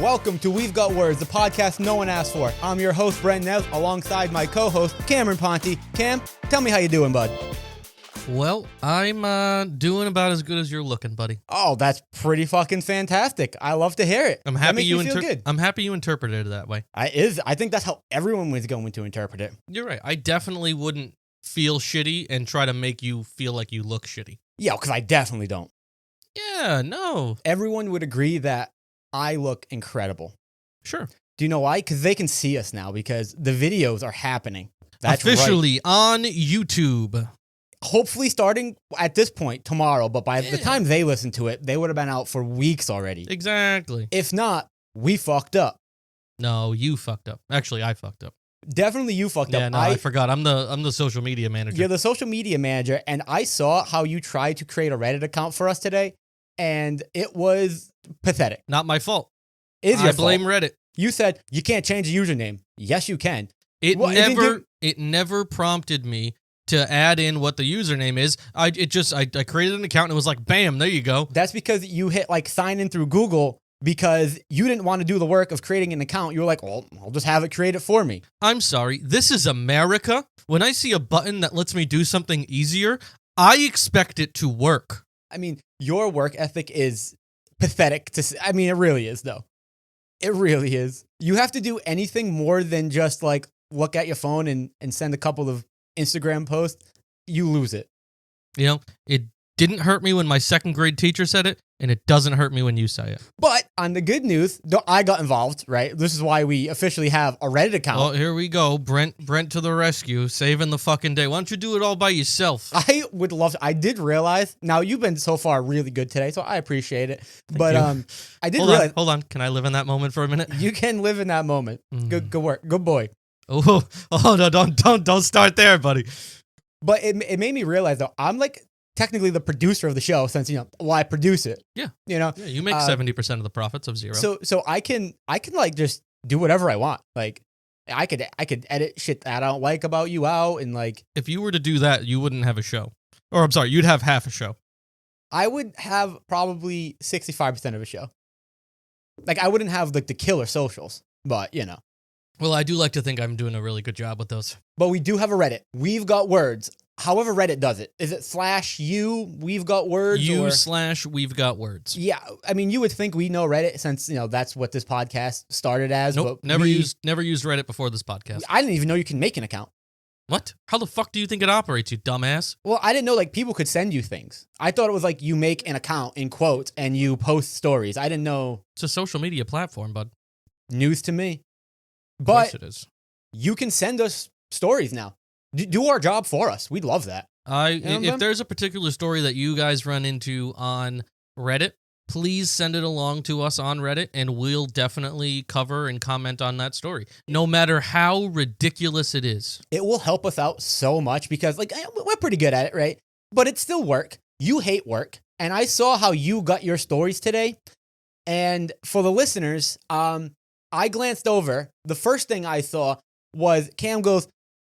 Welcome to We've Got Words, the podcast no one asked for. I'm your host, Brent Neff, alongside my co-host, Cameron Ponte. Cam, tell me how you doing, bud. Well, I'm doing about as good as you're looking, buddy. Oh, that's pretty fucking fantastic. I love to hear it. I'm happy you good. I'm happy you interpreted it that way. I think that's how everyone was going to interpret it. You're right. I definitely wouldn't feel shitty and try to make you feel like you look shitty. Yeah, because I definitely don't. Yeah, no. Everyone would agree that I look incredible. Sure. Do you know why? Because they can see us now because the videos are happening. That's officially right. On YouTube. Hopefully starting at this point tomorrow, but by the time they listen to it, they would have been out for weeks already. Exactly. If not, we fucked up. No, you fucked up. Actually, I fucked up. Definitely you fucked up. Yeah, no, I forgot. I'm the social media manager. You're the social media manager, and I saw how you tried to create a Reddit account for us today, and it was pathetic. Not my fault. I blame Reddit. You said you can't change a username. Yes, you can. It never prompted me to add in what the username is. I created an account and it was like, bam, there you go. That's because you hit like sign in through Google because you didn't want to do the work of creating an account. You were like, well, I'll just have it created for me. I'm sorry. This is America. When I see a button that lets me do something easier, I expect it to work. I mean, your work ethic is pathetic it really is though. It really is. You have to do anything more than just like look at your phone and send a couple of Instagram posts. You lose it. You know, it didn't hurt me when my second grade teacher said it, and it doesn't hurt me when you say it. But on the good news, I got involved, right? This is why we officially have a Reddit account. Well, here we go. Brent to the rescue, saving the fucking day. Why don't you do it all by yourself? I would love to. I did realize, now you've been so far really good today, so I appreciate it. But I did realize. Hold on. Can I live in that moment for a minute? You can live in that moment. Good work. Good boy. Oh no, don't start there, buddy. But it made me realize though, I'm like technically the producer of the show since I produce it. Yeah. Yeah, you make 70% of the profits of zero. So I can like just do whatever I want. Like I could edit shit that I don't like about you out, and like if you were to do that, you wouldn't have a show. Or I'm sorry, you'd have half a show. I would have probably 65% of a show. Like I wouldn't have like the killer socials, but Well, I do like to think I'm doing a really good job with those. But we do have a Reddit. We've got words. However Reddit does it. Is it /you, we've got words? /we've got words. Yeah. I mean, you would think we know Reddit since, that's what this podcast started as. Nope. But never used Reddit before this podcast. I didn't even know you can make an account. What? How the fuck do you think it operates, you dumbass? Well, I didn't know like people could send you things. I thought it was like you make an account in quotes and you post stories. I didn't know. It's a social media platform, bud. News to me. But of course it is. You can send us stories now. Do our job for us. We'd love that. If there's a particular story that you guys run into on Reddit, please send it along to us on Reddit, and we'll definitely cover and comment on that story, no matter how ridiculous it is. It will help us out so much because, like, we're pretty good at it, right? But it's still work. You hate work. And I saw how you got your stories today. And for the listeners, I glanced over. The first thing I saw was Cam goes,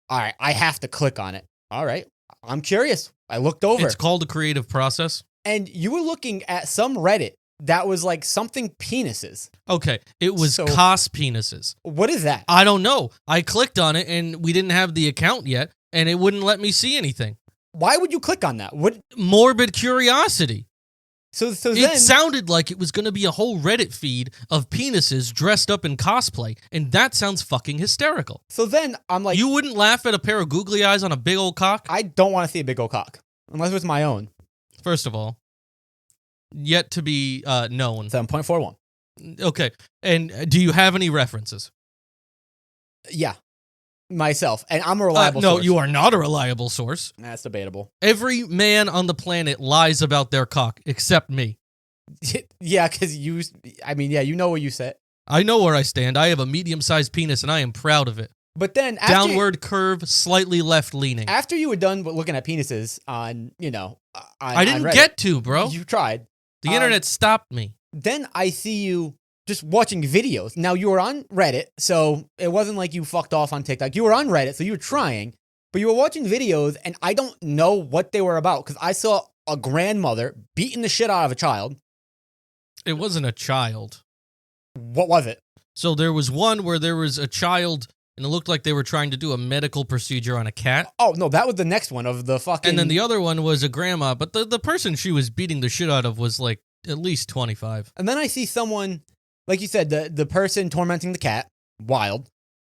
all right, I have to click on it. All right, I'm curious. I looked over. It's called a creative process. And you were looking at some Reddit that was like something penises. Okay, it was cos penises. What is that? I don't know. I clicked on it and we didn't have the account yet, and it wouldn't let me see anything. Why would you click on that? What? Morbid curiosity. So it sounded like it was going to be a whole Reddit feed of penises dressed up in cosplay, and that sounds fucking hysterical. So then I'm like... You wouldn't laugh at a pair of googly eyes on a big old cock? I don't want to see a big old cock, unless it's my own. First of all, yet to be known. 7.41. Okay, and do you have any references? Yeah. Myself, and I'm a reliable source. No, you are not a reliable source. That's debatable. Every man on the planet lies about their cock, except me. Yeah, because you know where you sit. I know where I stand. I have a medium-sized penis, and I am proud of it. But then downward curve, slightly left-leaning. After you were done looking at penises on, I didn't Reddit, get to, bro. You tried. The internet stopped me. Then I see you just watching videos. Now, you were on Reddit, so it wasn't like you fucked off on TikTok. You were on Reddit, so you were trying, but you were watching videos, and I don't know what they were about, because I saw a grandmother beating the shit out of a child. It wasn't a child. What was it? So there was one where there was a child, and it looked like they were trying to do a medical procedure on a cat. Oh, no, that was the next one of the fucking... And then the other one was a grandma, but the person she was beating the shit out of was like at least 25. And then I see someone, like you said, the person tormenting the cat, wild.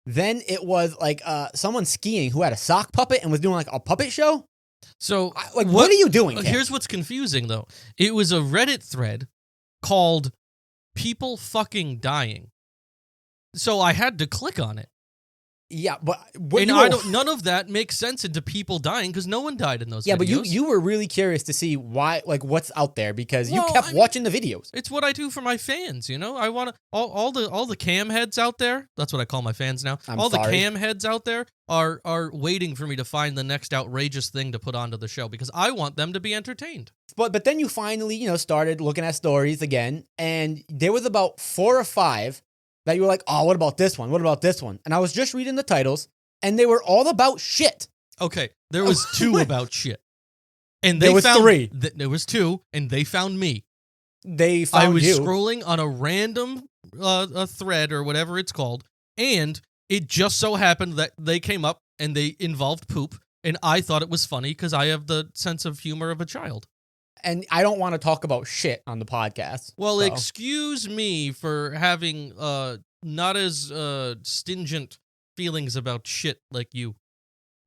Then it was like someone skiing who had a sock puppet and was doing like a puppet show. So what are you doing, Ken? Here's what's confusing, though. It was a Reddit thread called People Fucking Dying. So I had to click on it. Yeah, but none of that makes sense into people dying because no one died in those videos. Yeah, but you were really curious to see why, like, what's out there because you kept watching the videos. It's what I do for my fans, you know. I want to all the cam heads out there. That's what I call my fans now. The cam heads out there are waiting for me to find the next outrageous thing to put onto the show because I want them to be entertained. But then you finally, started looking at stories again, and there was about 4 or 5 that you were like, oh, what about this one? What about this one? And I was just reading the titles, and they were all about shit. Okay, there was 2 about shit. And there was 3. There was 2, and they found me. They found you. I was scrolling on a random a thread or whatever it's called, and it just so happened that they came up, and they involved poop, and I thought it was funny because I have the sense of humor of a child. And I don't want to talk about shit on the podcast. Well, excuse me for having not as stingent feelings about shit like you.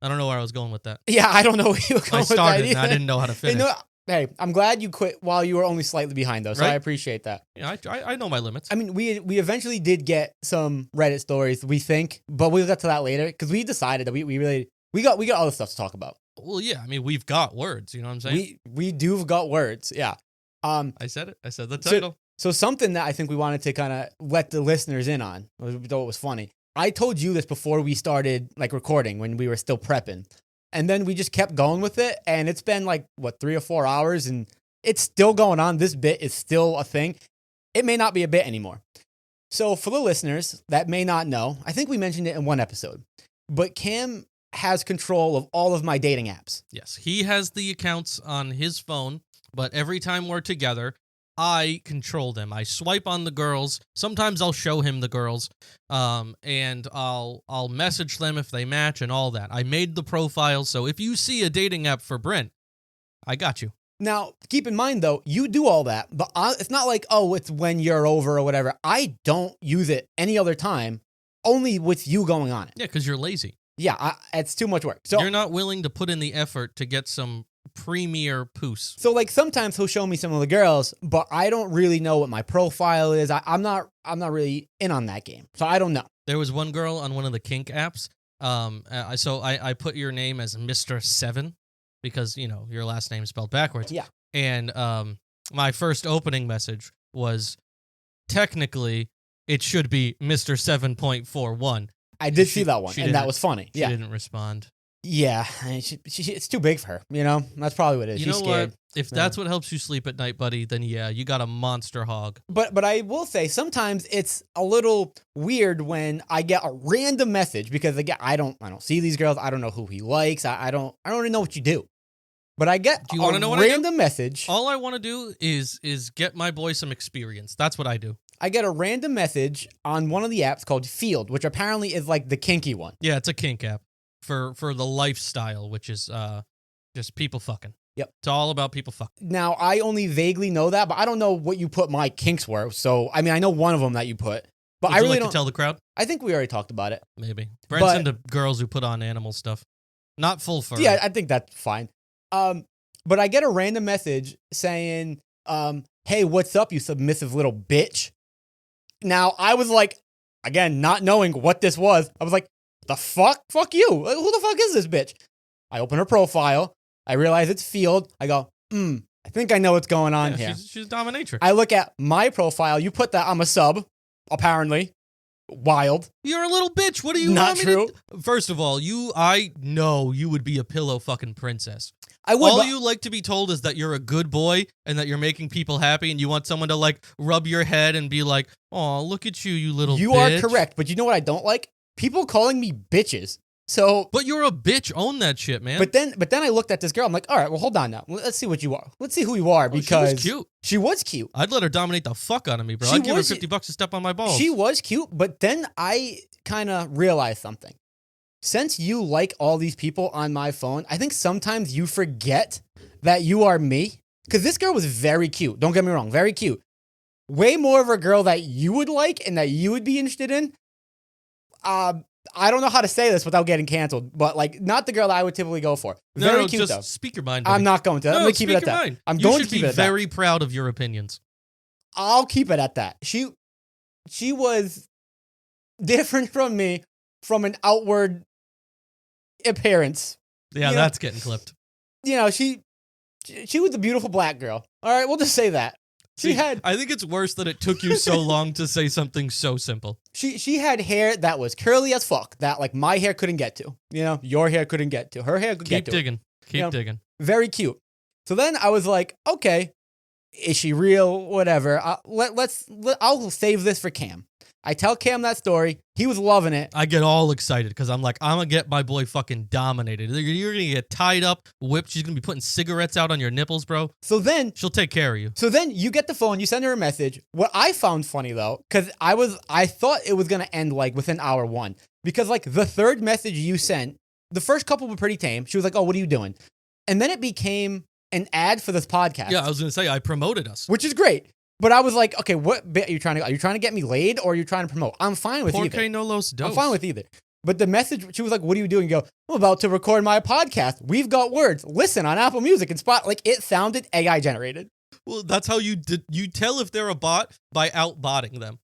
I don't know where I was going with that. Yeah, I don't know where you were going with that either. And I didn't know how to finish. Hey, I'm glad you quit while you were only slightly behind, though, so right? I appreciate that. Yeah, I know my limits. I mean, we eventually did get some Reddit stories, we think, but we'll get to that later, because we decided that we got other stuff to talk about. Well, yeah, I mean, we've got words, you know what I'm saying? We do got words, yeah. I said it. I said the title. So something that I think we wanted to kind of let the listeners in on, though it was funny. I told you this before we started like recording when we were still prepping. And then we just kept going with it, and it's been like, 3 or 4 hours, and it's still going on. This bit is still a thing. It may not be a bit anymore. So for the listeners that may not know, I think we mentioned it in one episode, but Cam has control of all of my dating apps. Yes, he has the accounts on his phone, but every time we're together, I control them. I swipe on the girls. Sometimes I'll show him the girls, and I'll message them if they match and all that. I made the profile, so if you see a dating app for Brent, I got you. Now, keep in mind, though, you do all that, but it's not like, it's when you're over or whatever. I don't use it any other time, only with you going on it. Yeah, because you're lazy. Yeah, it's too much work. So you're not willing to put in the effort to get some premier poos. So, like, sometimes he'll show me some of the girls, but I don't really know what my profile is. I'm not really in on that game, so I don't know. There was one girl on one of the kink apps. So I put your name as Mr. 7 because, your last name is spelled backwards. Yeah. And my first opening message was, technically, it should be Mr. 7.41. I did see that one, and that was funny. She didn't respond. Yeah, it's too big for her, That's probably what it is. She's scared. What? If that's what helps you sleep at night, buddy, then yeah, you got a monster hog. But I will say, sometimes it's a little weird when I get a random message, because again, I don't see these girls. I don't know who he likes. I don't really know what you do. But I get a random message. All I want to do is get my boy some experience. That's what I do. I get a random message on one of the apps called Field, which apparently is like the kinky one. Yeah, it's a kink app for the lifestyle, which is just people fucking. Yep. It's all about people fucking. Now, I only vaguely know that, but I don't know what you put my kinks were. So, I mean, I know one of them that you put, but I really don't tell the crowd. I think we already talked about it. Maybe. Brent's into girls who put on animal stuff. Not full fur. Yeah, I think that's fine. But I get a random message saying, hey, what's up, you submissive little bitch? Now, I was like, again, not knowing what this was, I was like, the fuck? Fuck you. Who the fuck is this bitch? I open her profile. I realize it's Field. I go, I think I know what's going on here. She's dominatrix. I look at my profile. You put that I'm a sub, apparently. Wild. You're a little bitch. What do you Not want true. First of all, I know you would be a pillow fucking princess. I would. All you like to be told is that you're a good boy and that you're making people happy, and you want someone to like rub your head and be like, "Oh, look at you, you little." You bitch. are correct, but you know what I don't like? People calling me bitches. So, But you're a bitch. Own that shit, man. but then I looked at this girl. I'm like, all right, well, hold on now. Let's see what you are. Let's see who you are because she was cute. She was cute. I'd let her dominate the fuck out of me, bro. She I'd give her was- $50 to step on my balls. She was cute, but then I kind of realized something. Since you like all these people on my phone, I think sometimes you forget that you are me. Because this girl was very cute. Don't get me wrong, very cute. Way more of a girl that you would like and that you would be interested in. I don't know how to say this without getting canceled, but like not the girl that I would typically go for. Very cute just though. speak your mind. I'm not going to. I'm going to keep it at that. Mind. I'm You going should to keep be it at that. very proud of your opinions. I'll keep it at that. She was different from me from an outward appearance. Yeah, You know- that's getting clipped. You know, she was a beautiful black girl. All right, we'll just say that. See, I think it's worse that it took you so long to say something so simple. She had hair that was curly as fuck that like my hair couldn't get to. You know, your hair couldn't get to. Her hair could Keep get to. digging. Keep You know, digging. Very cute. So then I was like, okay, is she real? Whatever. I'll save this for Cam. I tell Cam that story. He was loving it. I get all excited because I'm like, I'm going to get my boy fucking dominated. You're going to get tied up, whipped. She's going to be putting cigarettes out on your nipples, bro. So then She'll take care of you. you get the phone, you send her a message. What I found funny though, because I thought it was gonna end like within hour one. Because like the third message you sent, the first couple were pretty tame. She was like, oh, what are you doing? And then it became an ad for this podcast. Yeah, I was going to say, I promoted us. Which is great. But I was like, okay, what bit are you trying to get me laid or are you trying to promote? I'm fine with either. Porque no los dos. I'm fine with either. But the message, she was like, what are you doing? You go, I'm about to record my podcast. We've got words. Listen on Apple Music and Spot. Like it sounded AI generated. Well, that's how you tell if they're a bot by outbotting them.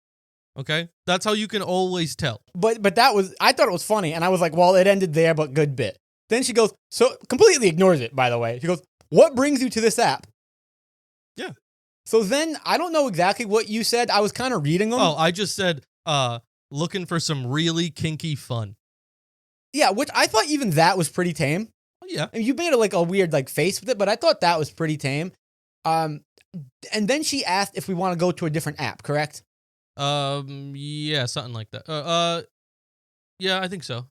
Okay? That's how you can always tell. But I thought it was funny. And I was like, well, it ended there, but good bit. Then she goes, so completely ignores it, by the way. She goes, what brings you to this app? Yeah. So then I don't know exactly what you said. I was kind of reading them. Oh, I just said, looking for some really kinky fun. Yeah, which I thought even that was pretty tame. Oh, yeah. And you made it like a weird like face with it, but I thought that was pretty tame. And then she asked if we want to go to a different app, correct? Yeah, something like that. Yeah, I think so.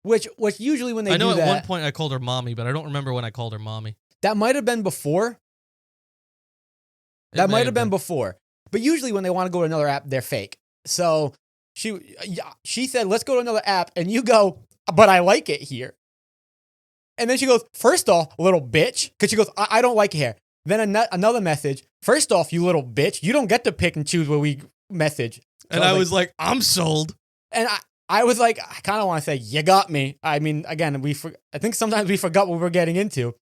Which usually when they I know do at that, one point I called her mommy, but I don't remember when I called her mommy. that might have been before. That might have been before. But usually when they want to go to another app, they're fake. So she said, let's go to another app. And you go, but I like it here. And then she goes, first off, little bitch. Because she goes, I don't like it here. Then another message. First off, you little bitch. You don't get to pick and choose where we message. So And I was like, I'm sold. And I was like, I kind of want to say, you got me. I mean, again, I think sometimes we forgot what we were getting into.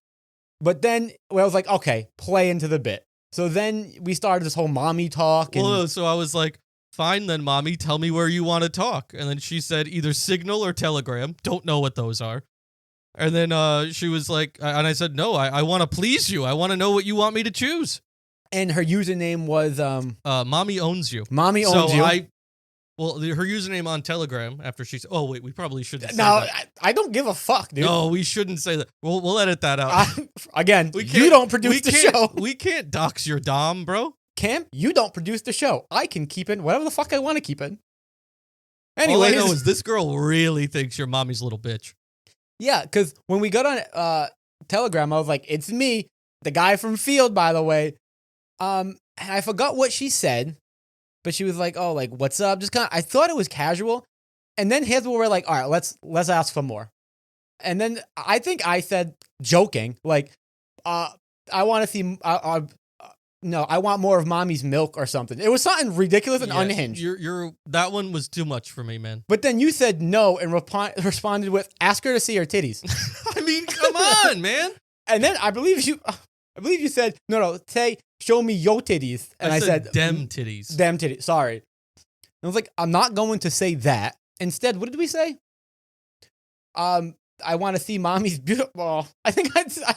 But then I was like, okay, play into the bit. So then we started this whole mommy talk. And Well, so I was like, fine then, mommy, tell me where you want to talk. And then she said either Signal or Telegram. Don't know what those are. And then she was like, and I said, no, I want to please you. I want to know what you want me to choose. And her username was Mommy owns you. Mommy Owns You. Her username on Telegram after she said, oh, wait, we probably shouldn't say No, that. I don't give a fuck, dude. No, we shouldn't say that. We'll edit that out. Again, We you don't produce the show. We can't dox your dom, bro. Cam, you don't produce the show. I can keep in whatever the fuck I want to keep in. All I Anyways, know is this girl really thinks your mommy's a little bitch. yeah, because when we got on Telegram, I was like, it's me, the guy from Field, by the way. And I forgot what she said, but she was like, oh, like, what's up? Just kind of, I thought it was casual. And then here's where we're like, all right, let's ask for more. And then I think I said, joking, like, I want to see, no, I want more of mommy's milk or something. It was something ridiculous and unhinged. That one was too much for me, man. But then you said no and responded with, ask her to see her titties. I mean, come on, man. And then I believe you said, no, say, show me your titties. And I said dem titties. Dem titties. Sorry. And I was like, I'm not going to say that. Instead, what did we say? I want to see mommy's beautiful. I think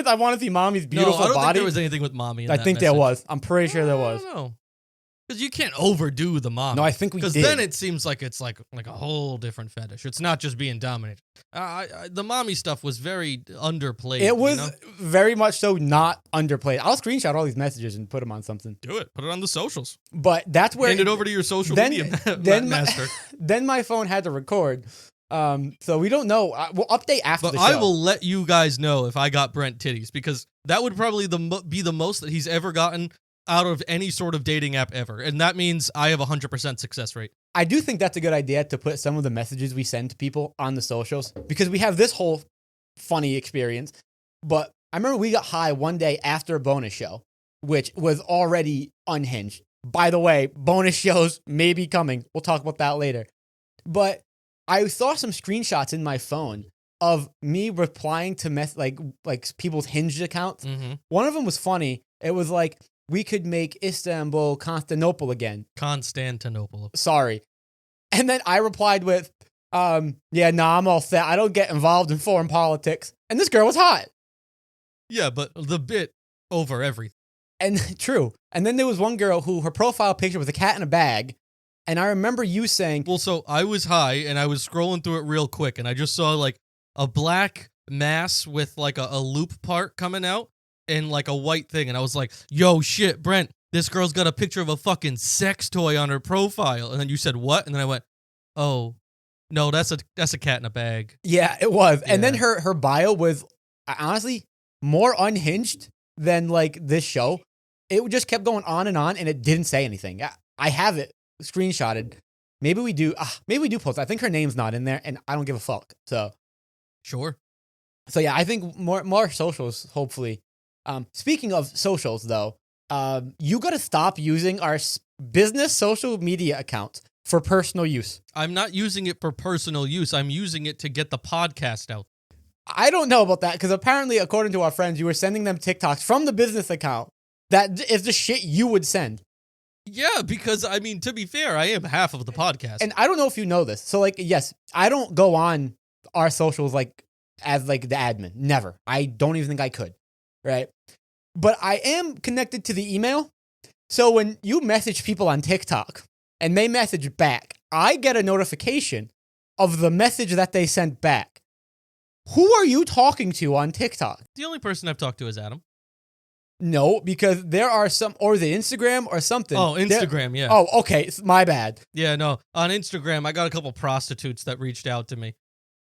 I want to see mommy's beautiful I don't body. think there was anything with mommy in I that think there message. was. I'm pretty sure there was. I don't know. Because you can't overdo the mom. No, I think we did. Because then it seems like it's like a whole different fetish. It's not just being dominated. The mommy stuff was very underplayed. It was you know? very much so not underplayed. I'll screenshot all these messages and put them on something. Do it. Put it on the socials. But that's where Hand it over to your social then, media then master. Then my phone had to record. So we don't know. We'll update after But the show. I will let you guys know if I got Brent titties, because that would probably be the most that he's ever gotten out of any sort of dating app ever. And that means I have 100% success rate. I do think that's a good idea to put some of the messages we send to people on the socials, because we have this whole funny experience. But I remember we got high one day after a bonus show, which was already unhinged. By the way, bonus shows may be coming. We'll talk about that later. But I saw some screenshots in my phone of me replying to like people's hinged accounts. Mm-hmm. One of them was funny. It was like, we could make Istanbul Constantinople again. Constantinople. Sorry. And then I replied with, yeah, nah, I'm all set. I don't get involved in foreign politics. And this girl was hot. Yeah, but the bit over everything. And true. And then there was one girl who her profile picture was a cat in a bag. And I remember you saying, well, so I was high and I was scrolling through it real quick and I just saw like a black mass with like a loop part coming out and like a white thing. And I was like, yo, shit, Brent, this girl's got a picture of a fucking sex toy on her profile. And then you said, what? And then I went, oh, no, that's a cat in a bag. yeah, it was. Yeah. And then her bio was honestly more unhinged than like this show. It just kept going on and it didn't say anything. I have it screenshotted. Maybe we do post. I think her name's not in there and I don't give a fuck. So Sure. So yeah, I think more socials, hopefully. Speaking of socials though, you got to stop using our business social media accounts for personal use. I'm not using it for personal use. I'm using it to get the podcast out. I don't know about that because apparently, according to our friends, you were sending them TikToks from the business account. That is the shit you would send. Yeah, because, I mean, to be fair, I am half of the podcast. And I don't know if you know this. So, like, yes, I don't go on our socials, like, as, like, the admin. Never. I don't even think I could. Right? But I am connected to the email. So when you message people on TikTok and they message back, I get a notification of the message that they sent back. Who are you talking to on TikTok? The only person I've talked to is Adam. No, because there are some, or the Instagram or something. Oh, Instagram, yeah. Oh, okay. My bad. Yeah, no. On Instagram, I got a couple prostitutes that reached out to me.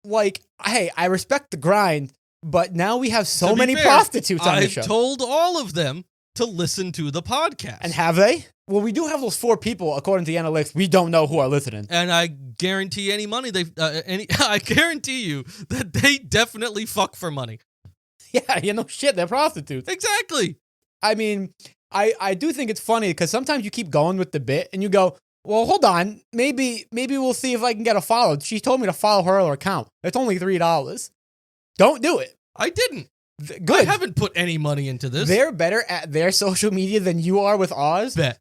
Like, hey, I respect the grind, but now we have so To be many fair, prostitutes on the I've show. told all of them to listen to the podcast. And have they? Well, we do have those 4 people, according to the analytics. We don't know who are listening. And I guarantee I guarantee you that they definitely fuck for money. Yeah, you know, shit, they're prostitutes. Exactly. I mean, I do think it's funny because sometimes you keep going with the bit and you go, well, hold on. Maybe we'll see if I can get a follow. She told me to follow her account. It's only $3. Don't do it. I didn't. Good. I haven't put any money into this. They're better at their social media than you are with ours. Bet.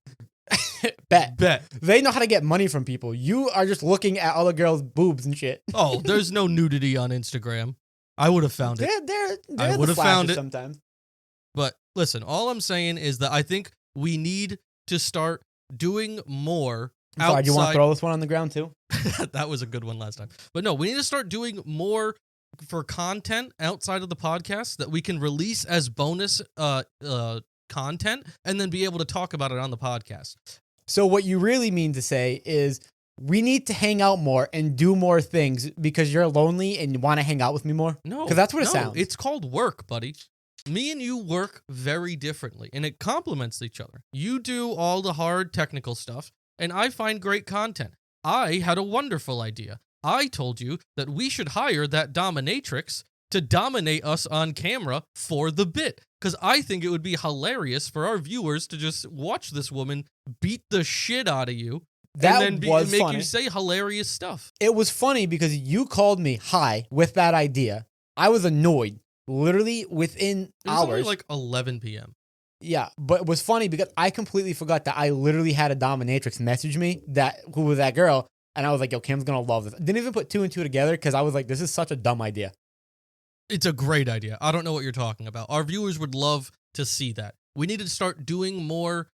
Bet. They know how to get money from people. You are just looking at other girls' boobs and shit. Oh, there's no nudity on Instagram. I would have found it. They're I would the have found flashes it. sometimes. But listen, all I'm saying is that I think we need to start doing more I'm sorry, outside. do you want to throw this one on the ground too? That was a good one last time. But no, we need to start doing more for content outside of the podcast that we can release as bonus content and then be able to talk about it on the podcast. So what you really mean to say is we need to hang out more and do more things because you're lonely and you want to hang out with me more? No. Because that's what it sounds. It's called work, buddy. Me and you work very differently, and it complements each other. You do all the hard technical stuff, and I find great content. I had a wonderful idea. I told you that we should hire that dominatrix to dominate us on camera for the bit, because I think it would be hilarious for our viewers to just watch this woman beat the shit out of you That and then was make funny. you say hilarious stuff. It was funny because you called me high with that idea. I was annoyed. Literally within It was hours. only like 11 p.m. Yeah, but it was funny because I completely forgot that I literally had a dominatrix message me who was that girl, and I was like, yo, Kim's gonna love this. Didn't even put 2 and 2 together because I was like, this is such a dumb idea. It's a great idea. I don't know what you're talking about. Our viewers would love to see that. We need to start doing more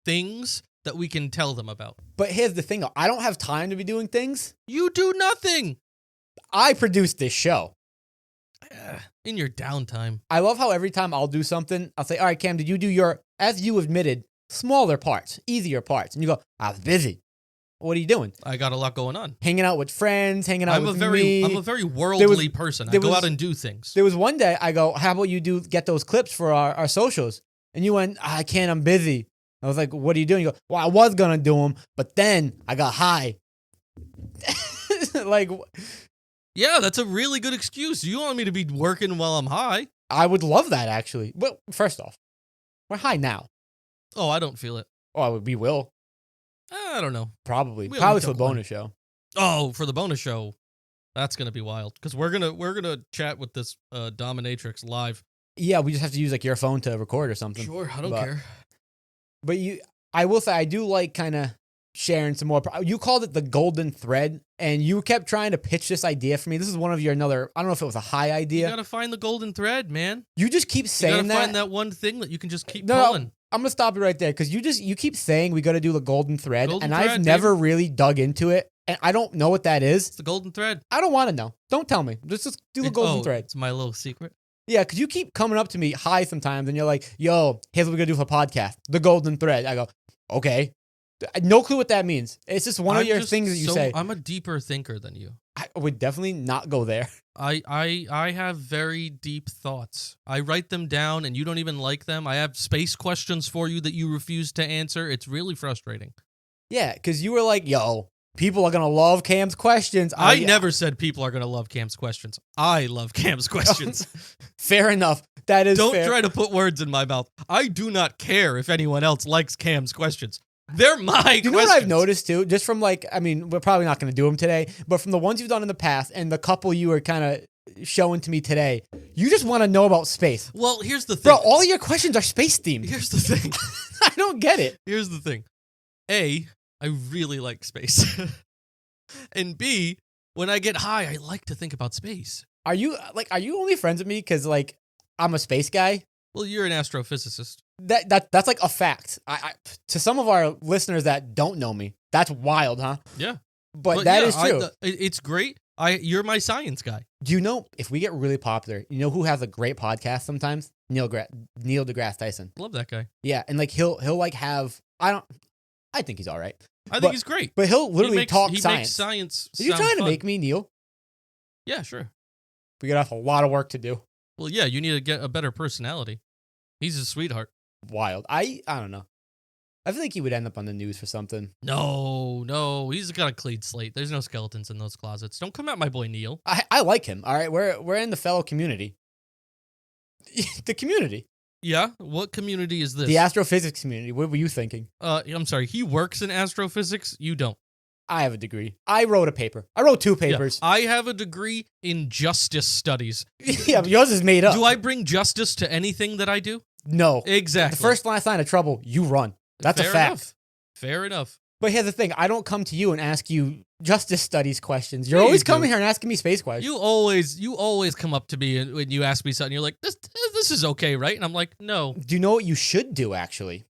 things that we can tell them about. But here's the thing though, I don't have time to be doing things. You do nothing I produce this show. in your downtime. I love how every time I'll do something, I'll say, all right, Cam, did you do your, as you admitted, smaller parts, easier parts? And you go, I was busy. What are you doing? I got a lot going on. Hanging out with friends, hanging out with me. I'm a very worldly person. I go out and do things. There was one day I go, how about you get those clips for our socials? And you went, I can't, I'm busy. I was like, what are you doing? You go, well, I was going to do them, but then I got high. Like, yeah, that's a really good excuse. You want me to be working while I'm high? I would love that, actually. Well, first off, we're high now. Oh, I don't feel it. Oh, we will. I don't know. Probably We for only the took bonus show. Oh, for the bonus show, that's gonna be wild because we're gonna chat with this dominatrix live. Yeah, we just have to use like your phone to record or something. Sure, I don't care. But I will say I do like kind of sharing some more. You called it the golden thread, and you kept trying to pitch this idea for me. This is one of your another. I don't know if it was a high idea. You gotta find the golden thread, man. You just keep saying you gotta find that one thing that you can just keep pulling. I'm gonna stop you right there because you keep saying we got to do the golden thread, and I've thread, never really dug into it, and I don't know what that is. It's the golden thread. I don't want to know. Don't tell me. Just do the golden thread. It's my little secret. Yeah, because you keep coming up to me high sometimes, and you're like, "Yo, here's what we're gonna do for a podcast, the golden thread." I go, "Okay." No clue what that means. It's just one of your things that you say. I'm a deeper thinker than you. I would definitely not go there. I have very deep thoughts. I write them down and you don't even like them. I have space questions for you that you refuse to answer. It's really frustrating. Yeah, because you were like, yo, people are going to love Cam's questions. I never said people are going to love Cam's questions. I love Cam's questions. Fair enough. That is Don't fair. try to put words in my mouth. I do not care if anyone else likes Cam's questions. They're my questions. You know what I've noticed too? Just from like, I mean, we're probably not going to do them today, but from the ones you've done in the past and the couple you were kind of showing to me today, you just want to know about space. Well, here's the thing. Bro, all of your questions are space themed. Here's the thing. I don't get it. Here's the thing. A, I really like space. And B, when I get high, I like to think about space. Are you only friends with me because like I'm a space guy? Well, you're an astrophysicist. That's like a fact. I to some of our listeners that don't know me, that's wild, huh? Yeah. But that is true. It's great. You're my science guy. Do you know if we get really popular, you know who has a great podcast sometimes? Neil deGrasse Tyson. Love that guy. Yeah, and like he'll like have I think he's all right. I think he's great. But he'll literally talk science. He makes science. Are you trying to make me Neil? Yeah, sure. We got a lot of work to do. Well, yeah, you need to get a better personality. He's a sweetheart. Wild. I don't know. I feel like he would end up on the news for something. No, he's got a clean slate. There's no skeletons in those closets. Don't come at my boy Neil. I like him. All right, we're in the fellow community. The community. Yeah, what community is this? The astrophysics community. What were you thinking? I'm sorry. He works in astrophysics. You don't. I have a degree. I wrote a paper. I wrote 2 papers. Yeah, I have a degree in justice studies. Yeah, but yours is made up. Do I bring justice to anything that I do? No. Exactly. The first sign of trouble, you run. That's a fact. Enough. Fair enough. But here's the thing. I don't come to you and ask you justice studies questions. You're always coming here and asking me space questions. You always come up to me when you ask me something. You're like, this is okay, right? And I'm like, no. Do you know what you should do, actually?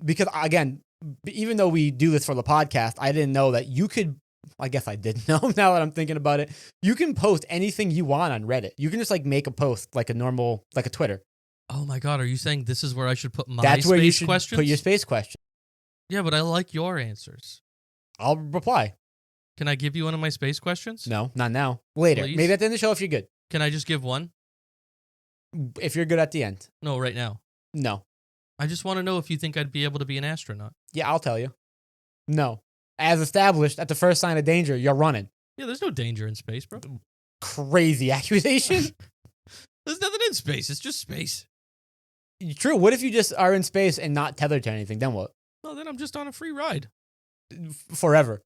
Because, again, even though we do this for the podcast, I didn't know that you could, I guess I did know now that I'm thinking about it. You can post anything you want on Reddit. You can just like make a post like a normal, like a Twitter. Oh my God, are you saying this is where I should put my That's space where you should questions? put your space question. Yeah, but I like your answers. I'll reply. Can I give you one of my space questions? No, not now. Later. Please? Maybe at the end of the show if you're good. Can I just give one? If you're good at the end. No, right now. No. I just want to know if you think I'd be able to be an astronaut. Yeah, I'll tell you. No. As established, at the first sign of danger, you're running. Yeah, there's no danger in space, bro. Crazy accusation. There's nothing in space. It's just space. True. What if you just are in space and not tethered to anything? Then what? Well, then I'm just on a free ride. Forever.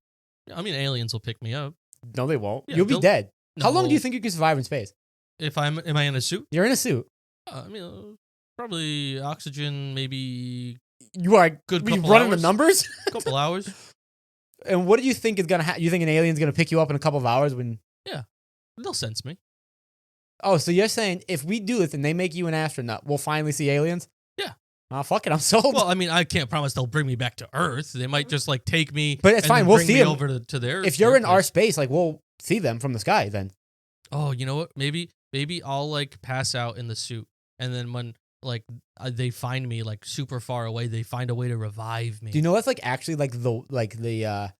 I mean, aliens will pick me up. No, they won't. Yeah, You'll be dead. No. How long do you think you can survive in space? Am I in a suit? You're in a suit. I mean, probably oxygen, maybe You are good. You running the numbers? A couple hours. And what do you think is gonna happen? You think an alien's gonna pick you up in a couple of hours when? Yeah, they'll sense me. Oh, so you're saying if we do this and they make you an astronaut, we'll finally see aliens? Yeah. Oh, fuck it, I'm sold. Well, I mean, I can't promise they'll bring me back to Earth. They might just like take me, but it's fine. We'll bring see me them over to their. If you're in our space, like we'll see them from the sky. Then. Oh, you know what? Maybe I'll like pass out in the suit, and then when like they find me like super far away, they find a way to revive me. Do you know that's like actually like the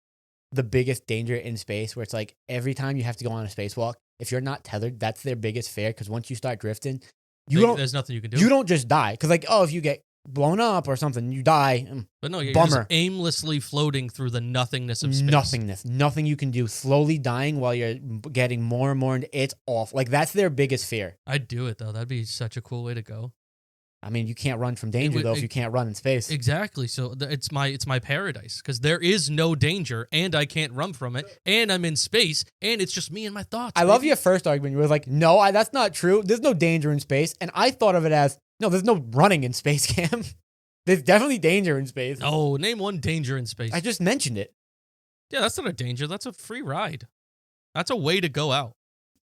the biggest danger in space, where it's like every time you have to go on a spacewalk, if you're not tethered, that's their biggest fear. Because once you start drifting, There's nothing you can do. You don't just die. Because like, oh, if you get blown up or something, you die. But no, you're bummer. just aimlessly floating through the nothingness of space. Nothingness. Nothing you can do. Slowly dying while you're getting more and more. It's awful. Like, that's their biggest fear. I'd do it, though. That'd be such a cool way to go. I mean, you can't run from danger, though, if you can't run in space. Exactly. So it's my paradise, because there is no danger, and I can't run from it, and I'm in space, and it's just me and my thoughts. I love your first argument. You were like, no, that's not true. There's no danger in space. And I thought of it as, no, there's no running in space, Cam. There's definitely danger in space. Oh, name one danger in space. I just mentioned it. Yeah, that's not a danger. That's a free ride. That's a way to go out.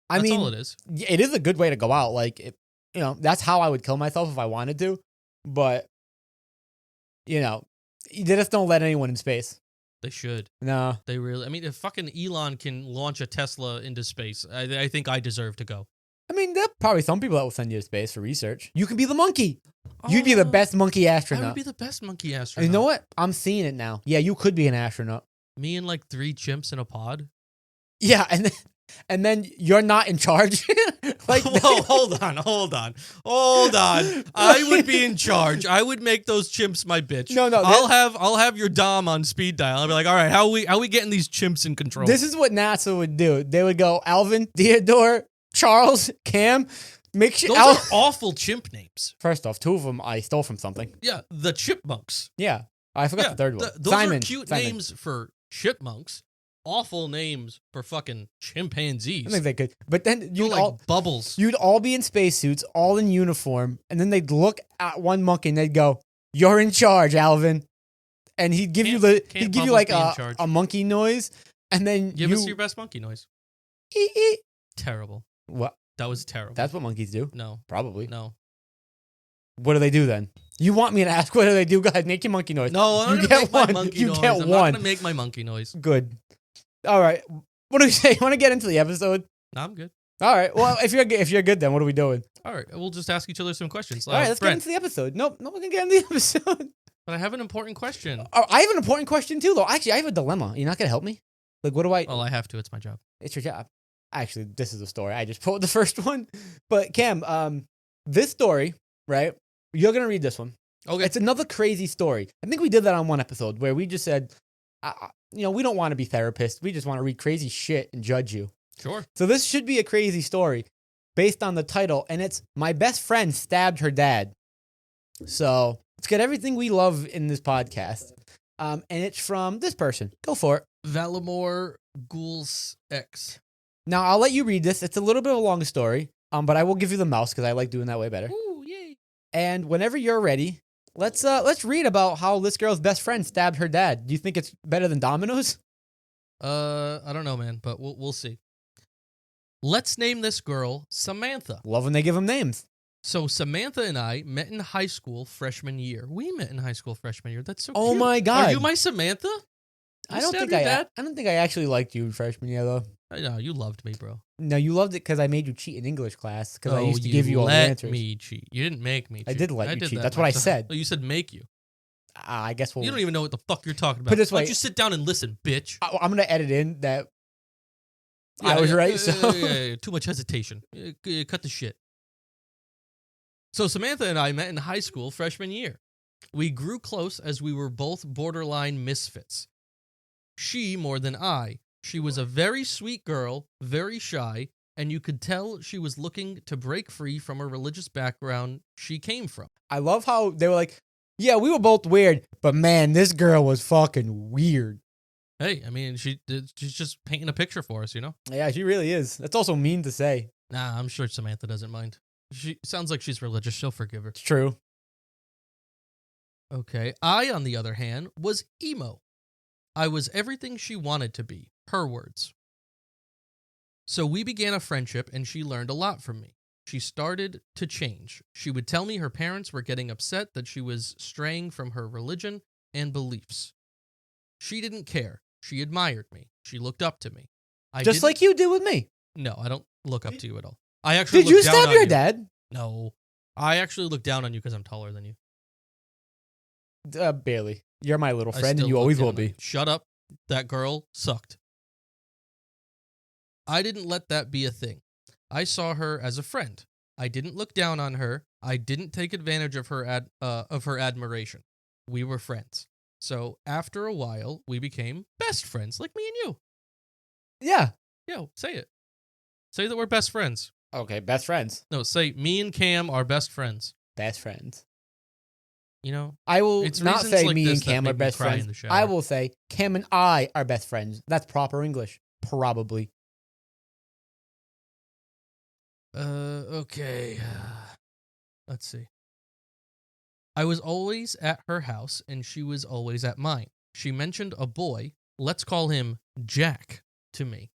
I mean, that's all it is. It is a good way to go out. Like, that's how I would kill myself if I wanted to. But, they just don't let anyone in space. They should. No. They really. I mean, if fucking Elon can launch a Tesla into space, I think I deserve to go. I mean, there are probably some people that will send you to space for research. You can be the monkey. You'd be the best monkey astronaut. I would be the best monkey astronaut. You know what? I'm seeing it now. Yeah, you could be an astronaut. Me and like 3 chimps in a pod. Yeah, and then you're not in charge. Like, whoa, hold on. I would be in charge. I would make those chimps my bitch. No, I'll have your dom on speed dial. I'll be like, all right, how are we getting these chimps in control? This is what NASA would do. They would go, Alvin, Theodore, Charles, Cam. Make sure. Those are awful chimp names. First off, 2 of them I stole from something. Yeah, the chipmunks. Yeah, I forgot the third one. Those Simon. are cute names for chipmunks. Awful names for fucking chimpanzees. I think they could, but then you'd like bubbles. You'd all be in spacesuits, all in uniform, and then they'd look at one monkey and they'd go, "You're in charge, Alvin," and he'd give you like a monkey noise, and then give us your best monkey noise. Terrible. What? That was terrible. That's what monkeys do. No, probably no. What do they do then? You want me to ask what do they do? Go ahead, make your monkey noise. No, I'm you gonna get make one. my monkey you noise. get I'm one. not gonna make my monkey noise. Good. All right. What do we say? You want to get into the episode? No, I'm good. All right. Well, if you're good, then what are we doing? All right. We'll just ask each other some questions. All right. Let's get into the episode. Nope. We're gonna get into the episode. But I have an important question. Oh, I have an important question too, though. Actually, I have a dilemma. You're not gonna help me? Like, what do I? Well, I have to. It's my job. It's your job. Actually, this is a story. I just pulled the first one. But Cam, this story, right? You're gonna read this one. Okay. It's another crazy story. I think we did that on one episode where we just said, we don't want to be therapists. We just want to read crazy shit and judge you. Sure. So this should be a crazy story based on the title, and it's My Best Friend Stabbed Her Dad. So it's got everything we love in this podcast. And it's from this person. Go for it. Valimore Ghouls X. Now, I'll let you read this. It's a little bit of a long story, but I will give you the mouse because I like doing that way better. Ooh, yay. And whenever you're ready, let's read about how this girl's best friend stabbed her dad. Do you think it's better than Domino's? I don't know, man, but we'll see. Let's name this girl Samantha. Love when they give them names. So Samantha and I met in high school freshman year. We met in high school freshman year. That's so cute. Oh my God. Are you my Samantha? I don't think I actually liked you in freshman year though. I know, you loved me, bro. No, you loved it because I made you cheat in English class because I used to give you all the answers. You let me cheat. You didn't make me cheat. I did let you cheat. That's what I said. You said make you. I guess we'll... You don't even know what the fuck you're talking about. Put it this way. Why don't you sit down and listen, bitch? I'm going to edit in that I was right. Yeah. Too much hesitation. Cut the shit. So Samantha and I met in high school freshman year. We grew close as we were both borderline misfits. She more than I. She was a very sweet girl, very shy, and you could tell she was looking to break free from a religious background she came from. I love how they were like, yeah, we were both weird, but man, this girl was fucking weird. Hey, I mean, she's just painting a picture for us, you know? Yeah, she really is. That's also mean to say. Nah, I'm sure Samantha doesn't mind. She sounds like she's religious. She'll forgive her. It's true. Okay. I, on the other hand, was emo. I was everything she wanted to be. Her words. So we began a friendship, and she learned a lot from me. She started to change. She would tell me her parents were getting upset that she was straying from her religion and beliefs. She didn't care. She admired me. She looked up to me. Just like you did with me. No, I don't look up to you at all. I actually Did you stab your dad? No. I actually look down on you because I'm taller than you. Barely. You're my little friend, and you always will be. Shut up. That girl sucked. I didn't let that be a thing. I saw her as a friend. I didn't look down on her. I didn't take advantage of her admiration. We were friends. So after a while, we became best friends, like me and you. Yeah. Yo, say it. Say that we're best friends. Okay, best friends. No, say me and Cam are best friends. Best friends. You know? I will It's not reasons say like me this and that Cam make are me best cry in friends. the shower. I will say Cam and I are best friends. That's proper English. Probably. Okay. Let's see. I was always at her house, and she was always at mine. She mentioned a boy, let's call him Jack, to me.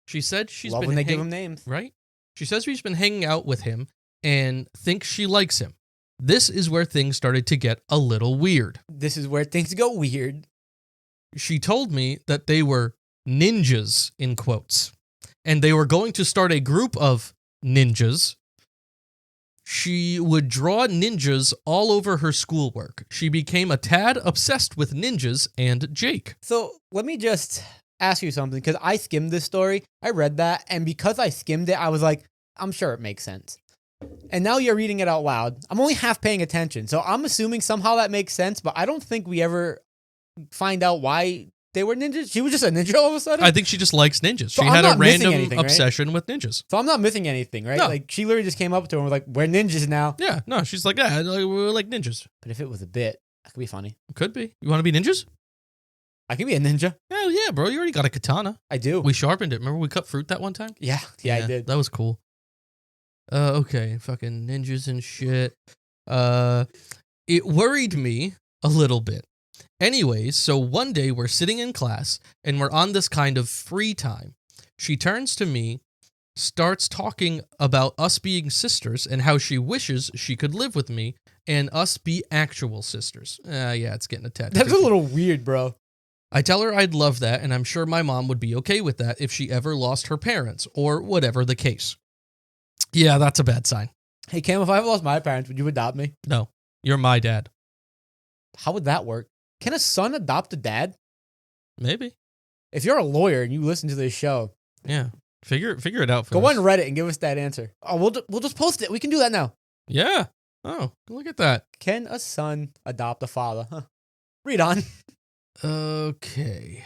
She said she's Love been when they give him names. right? She says she's been hanging out with him and thinks she likes him. This is where things started to get a little weird. This is where things go weird. She told me that they were ninjas, in quotes, and they were going to start a group of ninjas. She would draw ninjas all over her schoolwork. She became a tad obsessed with ninjas and Jake. So let me just ask you something, because I skimmed this story. I read that, and because I skimmed it, I was like, I'm sure it makes sense. And now you're reading it out loud. I'm only half paying attention, so I'm assuming somehow that makes sense, but I don't think we ever find out why they were ninjas. She was just a ninja all of a sudden? I think she just likes ninjas. So She I'm had a not missing random anything, right? obsession with ninjas. So I'm not missing anything, right? No. Like, she literally just came up to her and was like, we're ninjas now. Yeah, no, she's like, yeah, we're like ninjas. But if it was a bit, that could be funny. Could be. You want to be ninjas? I could be a ninja. Hell yeah, bro. You already got a katana. I do. We sharpened it. Remember we cut fruit that one time? Yeah, I did. That was cool. Okay, fucking ninjas and shit. It worried me a little bit. Anyways, so one day we're sitting in class and we're on this kind of free time. She turns to me, starts talking about us being sisters and how she wishes she could live with me and us be actual sisters. Yeah, it's getting a tad. That's a creepy. little weird, bro. I tell her I'd love that, and I'm sure my mom would be okay with that if she ever lost her parents, or whatever the case. Yeah, that's a bad sign. Hey, Cam, if I ever lost my parents, would you adopt me? No, you're my dad. How would that work? Can a son adopt a dad? Maybe. If you're a lawyer and you listen to this show, Yeah. Figure it out for go us. on Reddit and give us that answer. Oh, we'll just post it. We can do that now. Yeah. Oh, look at that. Can a son adopt a father? Huh. Read on. Okay.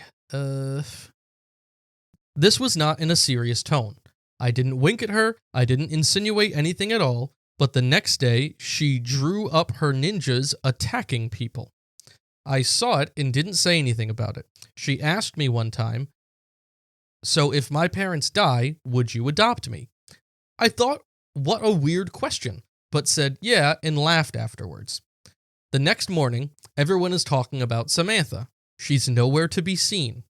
This was not in a serious tone. I didn't wink at her. I didn't insinuate anything at all. But the next day, she drew up her ninjas attacking people. I saw it and didn't say anything about it. She asked me one time, so if my parents die, would you adopt me? I thought, what a weird question, but said yeah and laughed afterwards. The next morning, everyone is talking about Samantha. She's nowhere to be seen.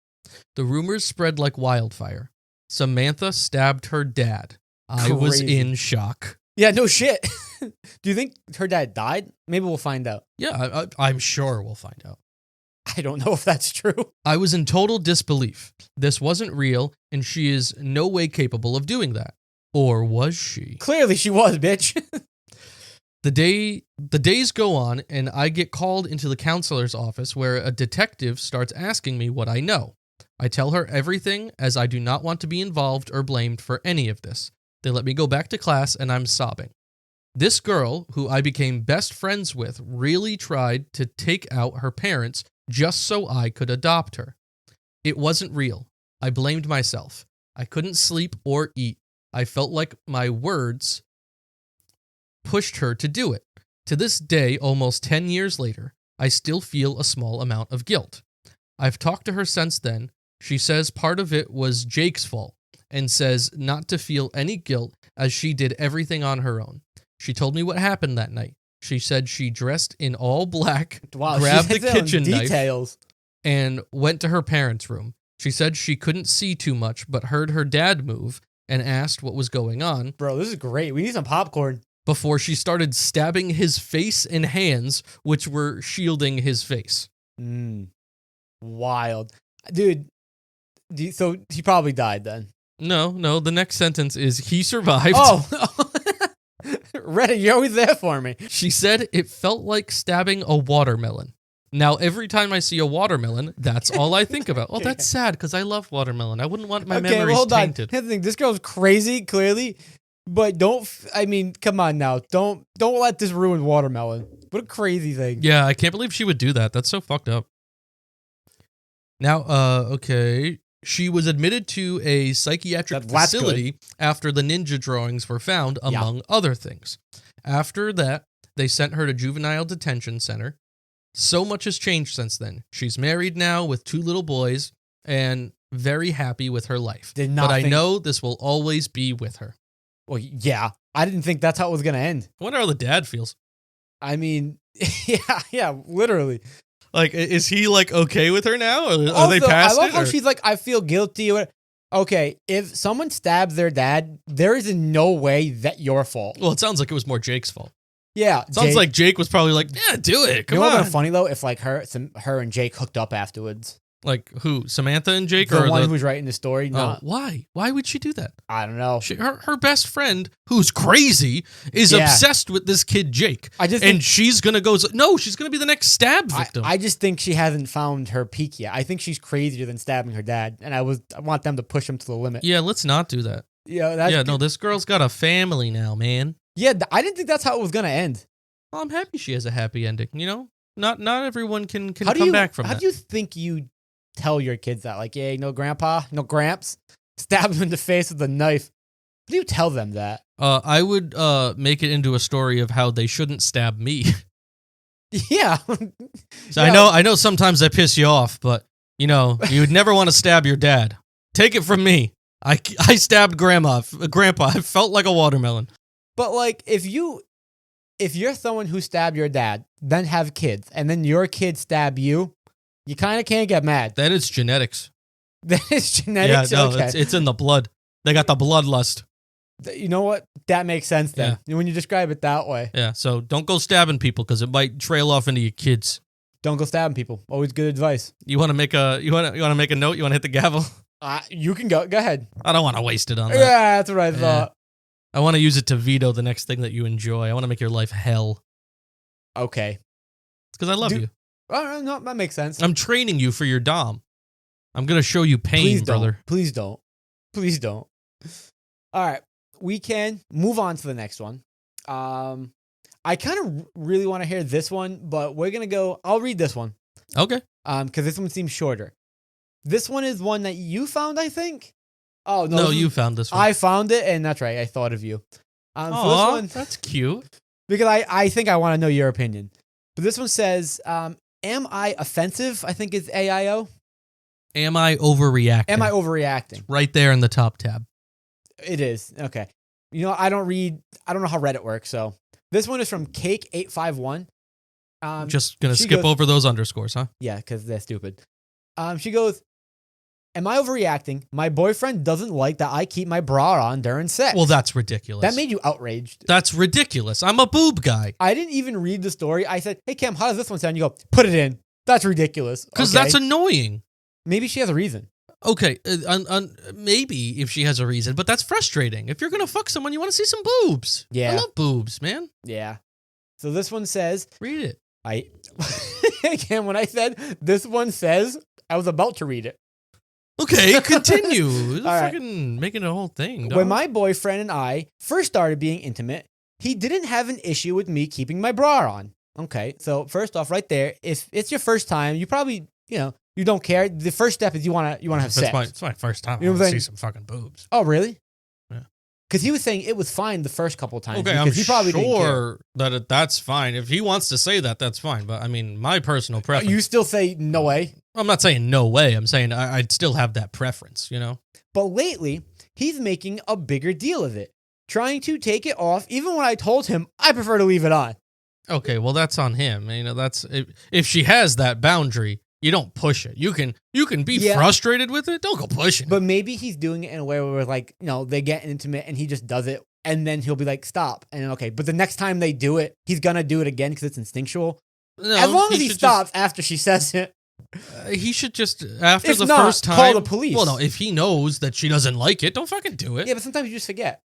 The rumors spread like wildfire. Samantha stabbed her dad. I was Crazy. in shock. Yeah, no shit. Do you think her dad died? Maybe we'll find out. Yeah, I'm sure we'll find out. I don't know if that's true. I was in total disbelief. This wasn't real, and she is no way capable of doing that. Or was she? Clearly she was, bitch. The days go on, and I get called into the counselor's office where a detective starts asking me what I know. I tell her everything, as I do not want to be involved or blamed for any of this. They let me go back to class, and I'm sobbing. This girl, who I became best friends with, really tried to take out her parents just so I could adopt her. It wasn't real. I blamed myself. I couldn't sleep or eat. I felt like my words pushed her to do it. To this day, almost 10 years later, I still feel a small amount of guilt. I've talked to her since then. She says part of it was Jake's fault and says not to feel any guilt as she did everything on her own. She told me what happened that night. She said she dressed in all black, Wow, grabbed she the hit on kitchen knife, details. and went to her parents' room. She said she couldn't see too much, but heard her dad move and asked what was going on Bro, this is great. We need some popcorn. before she started stabbing his face and hands, which were shielding his face. Wild. Dude, so he probably died then. No, the next sentence is he survived. Oh! Reddit, you're always there for me. She said it felt like stabbing a watermelon. Now, every time I see a watermelon, that's all I think about. Oh, that's sad because I love watermelon. I wouldn't want my memories hold tainted. on. Here's the thing. This girl's crazy, clearly, but I mean, come on now. Don't let this ruin watermelon. What a crazy thing. Yeah, I can't believe she would do that. That's so fucked up. Now, okay. She was admitted to a psychiatric facility after the ninja drawings were found, among other things. After that, they sent her to juvenile detention center. So much has changed since then. She's married now with 2 little boys and very happy with her life. But I know this will always be with her. Well, yeah. I didn't think that's how it was going to end. I wonder how the dad feels. I mean, yeah, literally. Like, is he, like, okay with her now? Or are they past it? I love how she's like, I feel guilty. Okay, if someone stabs their dad, there is no way that your fault. Well, it sounds like it was more Jake's fault. Yeah. Sounds like Jake was probably like, yeah, do it. Come on. It would have been funny, though, if like her and Jake hooked up afterwards. Like who? Samantha and Jake? The one who's writing the story? No. Why? Why would she do that? I don't know. Her best friend, who's crazy, is obsessed with this kid, Jake. She's going to go... No, she's going to be the next stab victim. I just think she hasn't found her peak yet. I think she's crazier than stabbing her dad, and I want them to push him to the limit. Yeah, let's not do that. No, this girl's got a family now, man. Yeah, I didn't think that's how it was going to end. Well, I'm happy she has a happy ending, you know? Not everyone can come back from that. How do you think you tell your kids that? Like, yeah, no grandpa, no gramps, stab him in the face with a knife. How do you tell them that? I would make it into a story of how they shouldn't stab me. Yeah. So I know sometimes I piss you off, but, you know, you would never want to stab your dad. Take it from me. I stabbed grandpa. I felt like a watermelon. But, like, if you're someone who stabbed your dad, then have kids, and then your kids stab you, you kind of can't get mad. Then it's genetics. That is genetics? Yeah, no, okay. It's in the blood. They got the bloodlust. You know what? That makes sense then. Yeah. When you describe it that way. Yeah, so don't go stabbing people because it might trail off into your kids. Don't go stabbing people. Always good advice. You want to make a make a note? You want to hit the gavel? You can go. Go ahead. I don't want to waste it on that. Yeah, that's what I thought. I want to use it to veto the next thing that you enjoy. I want to make your life hell. Okay. It's because I love you. Oh, no, that makes sense. I'm training you for your dom. I'm going to show you pain, brother. Please don't. Please don't. All right. We can move on to the next one. I kind of really want to hear this one, but we're going to go. I'll read this one. Okay. Because this one seems shorter. This one is one that you found, I think. Oh, no. No, you found this one. I found it, and that's right. I thought of you. For this one, that's cute. Because I think I want to know your opinion. But this one says, am I offensive? I think is AIO. Am I overreacting? Am I overreacting? Right there in the top tab. It is. Okay. You know, I don't know how Reddit works, so. This one is from Cake851. Just going to skip over those underscores, huh? Yeah, because they're stupid. She goes, am I overreacting? My boyfriend doesn't like that I keep my bra on during sex. Well, that's ridiculous. That made you outraged. That's ridiculous. I'm a boob guy. I didn't even read the story. I said, hey, Cam, how does this one sound? You go, put it in. That's ridiculous. Because that's annoying. Maybe she has a reason. Okay, maybe if she has a reason, but that's frustrating. If you're going to fuck someone, you want to see some boobs. Yeah. I love boobs, man. Yeah. So this one says... Read it. Again, when I said this one says, I was about to read it. Okay, continue. All fucking making a whole thing, dog. When my boyfriend and I first started being intimate, he didn't have an issue with me keeping my bra on. Okay, so first off, right there, if it's your first time, you probably, you don't care. The first step is you want to have sex. It's my first time. I want to see some fucking boobs. Oh, really? Yeah. Because he was saying it was fine the first couple of times. Okay, I'm sure that's fine. If he wants to say that, that's fine. But I mean, my personal preference. You still say no way? I'm not saying no way. I'm saying I'd still have that preference, But lately, he's making a bigger deal of it, trying to take it off, even when I told him I prefer to leave it on. Okay, well, that's on him. That's if she has that boundary. You don't push it. You can be frustrated with it. Don't go pushing. But maybe he's doing it in a way where like, they get intimate and he just does it and then he'll be like, stop. And okay, but the next time they do it, he's going to do it again because it's instinctual. No, as long as he stops after she says it. He should just, after if the not, first time. Call the police. Well, no, if he knows that she doesn't like it, don't fucking do it. Yeah, but sometimes you just forget.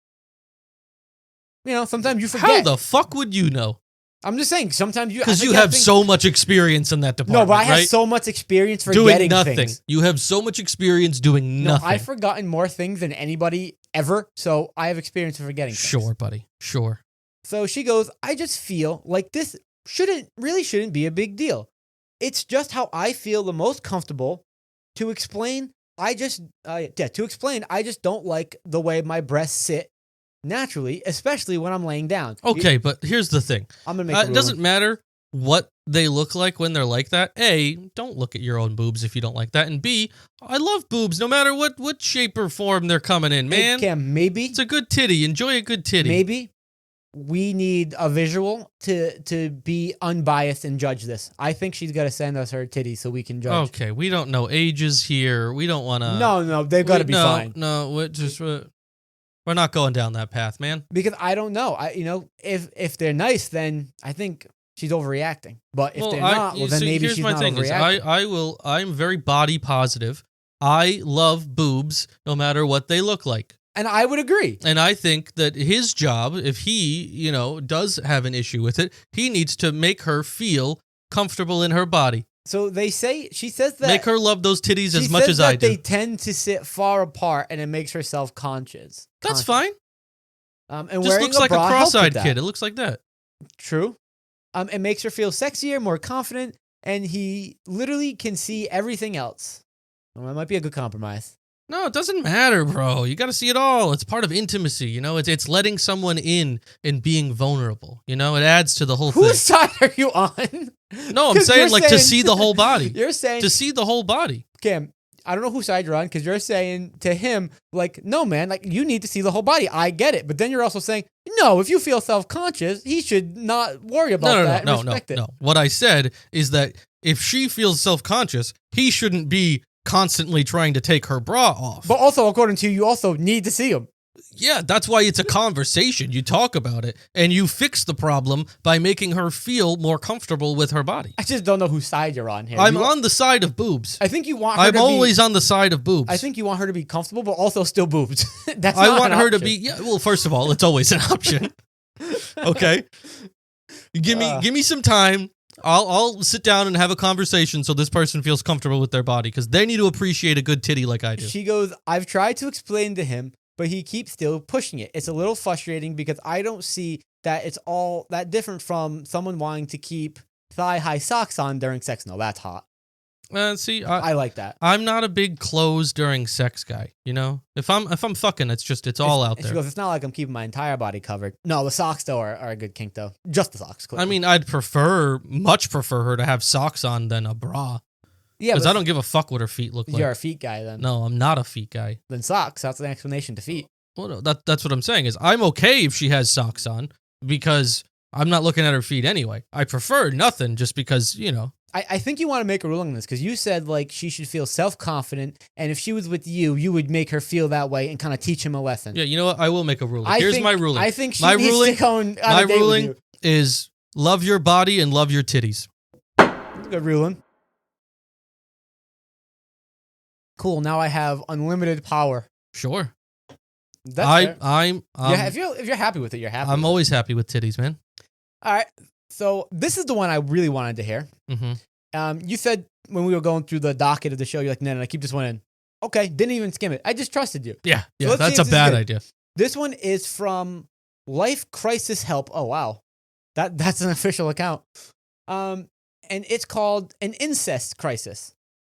Sometimes you forget. How the fuck would you know? I'm just saying, sometimes you... Because you have so much experience in that department, No, but I have right? so much experience doing forgetting nothing. things. You have so much experience doing No, nothing. I've forgotten more things than anybody ever, so I have experience in forgetting things. Sure, buddy. Sure. So she goes, I just feel like this shouldn't be a big deal. It's just how I feel the most comfortable to explain. I just don't like the way my breasts sit naturally, especially when I'm laying down. Okay, but here's the thing. I'm going to make it doesn't matter what they look like when they're like that. A, don't look at your own boobs if you don't like that. And B, I love boobs no matter what shape or form they're coming in, man. Hey, Cam, maybe. It's a good titty. Enjoy a good titty. Maybe we need a visual to be unbiased and judge this. I think she's got to send us her titty so we can judge. Okay, we don't know ages here. We don't want to... No, they've got to be fine. No, we're not going down that path, man. Because I don't know. If they're nice, then I think she's overreacting. But if they're not, then maybe she's not overreacting. I'm very body positive. I love boobs no matter what they look like. And I would agree. And I think that his job, if he, does have an issue with it, he needs to make her feel comfortable in her body. So she says that... Make her love those titties as much as I do. They tend to sit far apart and it makes her self-conscious. That's fine. And just looks like a cross-eyed kid. It looks like that. True. It makes her feel sexier, more confident, and he literally can see everything else. Well, that might be a good compromise. No, it doesn't matter, bro. You got to see it all. It's part of intimacy, It's letting someone in and being vulnerable, It adds to the whole thing. Whose side are you on? No, I'm saying to see the whole body. You're saying... To see the whole body. Cam, I don't know whose side you're on because you're saying to him, like, no, man, like, you need to see the whole body. I get it. But then you're also saying, no, if you feel self-conscious, he should not worry about that and respect it. No. What I said is that if she feels self-conscious, he shouldn't be constantly trying to take her bra off. But also, according to you also need to see him. Yeah, that's why it's a conversation. You talk about it, and you fix the problem by making her feel more comfortable with her body. I just don't know whose side you're on here. I'm on the side of boobs. I think you want her I'm always on the side of boobs. I think you want her to be comfortable, but also still boobs. I want her to be... Yeah, well, first of all, it's always an option. Okay? Give me some time. I'll sit down and have a conversation so this person feels comfortable with their body because they need to appreciate a good titty like I do. She goes, I've tried to explain to him, but he keeps still pushing it. It's a little frustrating because I don't see that it's all that different from someone wanting to keep thigh-high socks on during sex. No, that's hot. See, I like that. I'm not a big clothes during sex guy. If I'm fucking, it's all out there. She goes, it's not like I'm keeping my entire body covered. No, the socks though are a good kink though. Just the socks. Clearly. I mean, I'd much prefer her to have socks on than a bra. Yeah, because I don't give a fuck what her feet look like. You're a feet guy then. No, I'm not a feet guy. Then socks. That's an explanation to feet. Well, no, that's what I'm saying is I'm okay if she has socks on because I'm not looking at her feet anyway. I prefer nothing just because, I think you want to make a ruling on this because you said like she should feel self-confident, and if she was with you, you would make her feel that way and kind of teach him a lesson. Yeah, you know what? I will make a ruling. Here's my ruling. I think she needs to go on my a date ruling with is love your body and love your titties. Good ruling. Cool. Now I have unlimited power. Sure. That's I'm yeah, if you're happy with it, you're happy. I'm always happy with titties, man. All right. So this is the one I really wanted to hear. Mm-hmm. You said when we were going through the docket of the show, you're like, no, keep this one in. Okay, didn't even skim it. I just trusted you. Yeah, So that's a bad idea. This one is from Life Crisis Help. Oh wow, that's an official account. And it's called an incest crisis.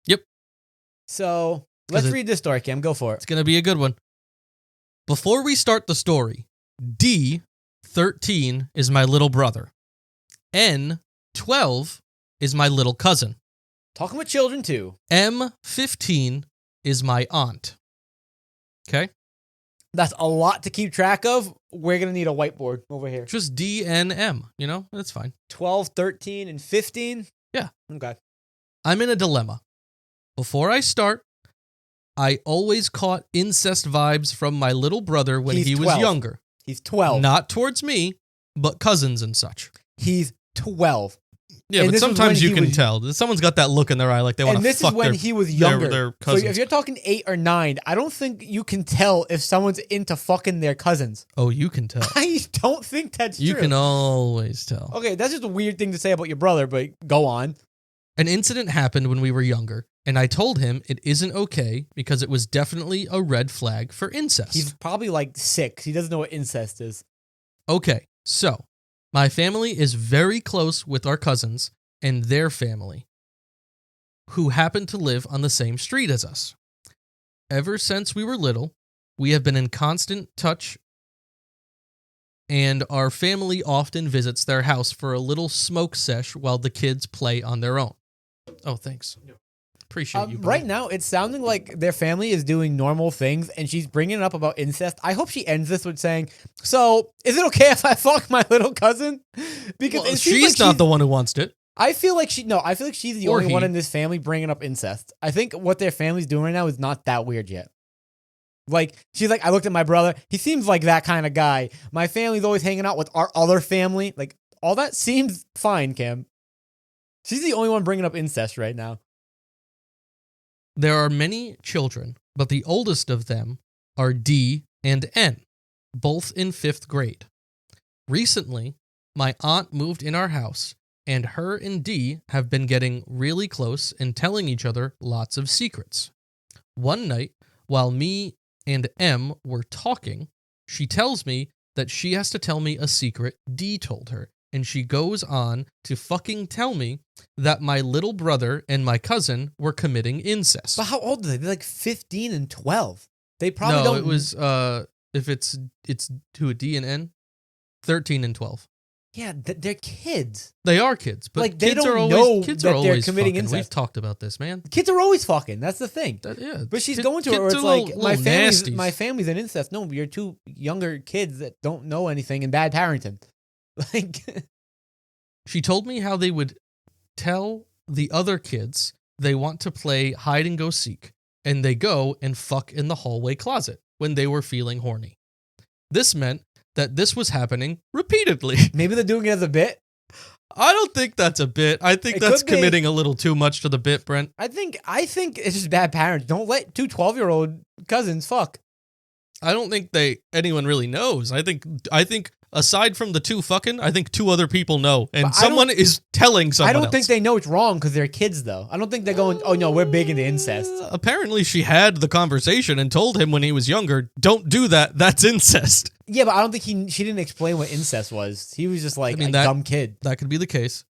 Yep. So let's read this story, Cam. Go for it. It's gonna be a good one. Before we start the story, D, 13, is my little brother. N, 12, is my little cousin. Talking with children, too. M, 15, is my aunt. Okay? That's a lot to keep track of. We're going to need a whiteboard over here. Just D, N, M. That's fine. 12, 13, and 15? Yeah. Okay. I'm in a dilemma. Before I start, I always caught incest vibes from my little brother when he was younger. He's 12. Not towards me, but cousins and such. He's 12. Yeah, And but this was when sometimes you he can was- tell. Someone's got that look in their eye like they want to And this fuck is when their, he was younger. their So cousins. if you're talking 8 or 9, I don't think you can tell if someone's into fucking their cousins. Oh, you can tell. I don't think that's You true. can always tell. Okay, that's just a weird thing to say about your brother, but go on. An incident happened when we were younger, and I told him it isn't okay because it was definitely a red flag for incest. He's probably like 6. He doesn't know what incest is. Okay, so my family is very close with our cousins and their family, who happen to live on the same street as us. Ever since we were little, we have been in constant touch, and our family often visits their house for a little smoke sesh while the kids play on their own. Oh, thanks. Appreciate you. buddy. Right now, it's sounding like their family is doing normal things, and she's bringing it up about incest. I hope she ends this with saying, "So, is it okay if I fuck my little cousin?" Because Well, it seems she's like not the one who wants it. I feel like she's the Or only one he. in this family bringing up incest. I think what their family's doing right now is not that weird yet. Like, she's like, I looked at my brother. He seems like that kind of guy. My family's always hanging out with our other family. Like, all that seems fine, Kim. She's the only one bringing up incest right now. There are many children, but the oldest of them are D and N, both in 5th grade. Recently, my aunt moved in our house, and her and D have been getting really close and telling each other lots of secrets. One night, while me and M were talking, she tells me that she has to tell me a secret D told her, and she goes on to fucking tell me that my little brother and my cousin were committing incest. But how old are they? They're like 15 and 12. They probably No, don't. it was if it's to a D and N, 13 and 12. Yeah, they're kids. They are kids, but Like, they kids don't are know always kids that are they're always committing fucking. We've incest. talked about this, man. Kids are always fucking. That's the thing. Yeah, But she's kid- going to it where kids it's are like, little my nasties. family's an incest. No, you're two younger kids that don't know anything and bad parenting. Like, She told me how they would tell the other kids they want to play hide and go seek, and they go and fuck in the hallway closet when they were feeling horny. This meant that this was happening repeatedly. maybe they're doing it as a bit. I don't think that's a bit. I think It that's could be. committing a little too much to the bit, Brent. I think it's just bad parents. Don't let two 12-year-old cousins fuck. I don't think anyone really knows. I think aside from the two fucking, I think 2 other people know, and But I don't- someone is telling someone I don't else. think they know it's wrong because they're kids, though. I don't think they're going, oh, no, we're big into incest. Apparently, she had the conversation and told him when he was younger, "Don't do that. That's incest." Yeah, but I don't think she didn't explain what incest was. He was just like I mean, a that- dumb kid. That could be the case.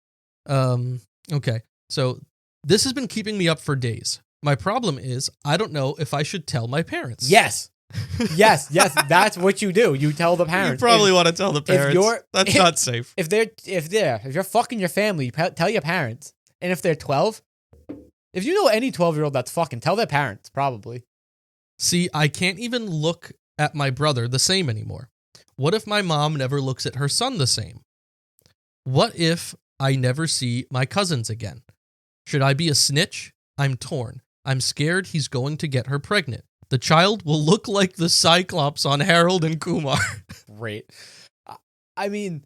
Okay. So this has been keeping me up for days. My problem is I don't know if I should tell my parents. Yes. yes. That's what you do. You tell the You parents. probably want to tell the parents. That's not safe. If you're fucking your family, tell your parents. And if they're 12, if you know any 12-year-old that's fucking, tell their parents, probably. See, I can't even look at my brother the same anymore. What if my mom never looks at her son the same? What if I never see my cousins again? Should I be a snitch? I'm torn. I'm scared he's going to get her pregnant. The child will look like the Cyclops on Harold and Kumar. Great. I mean,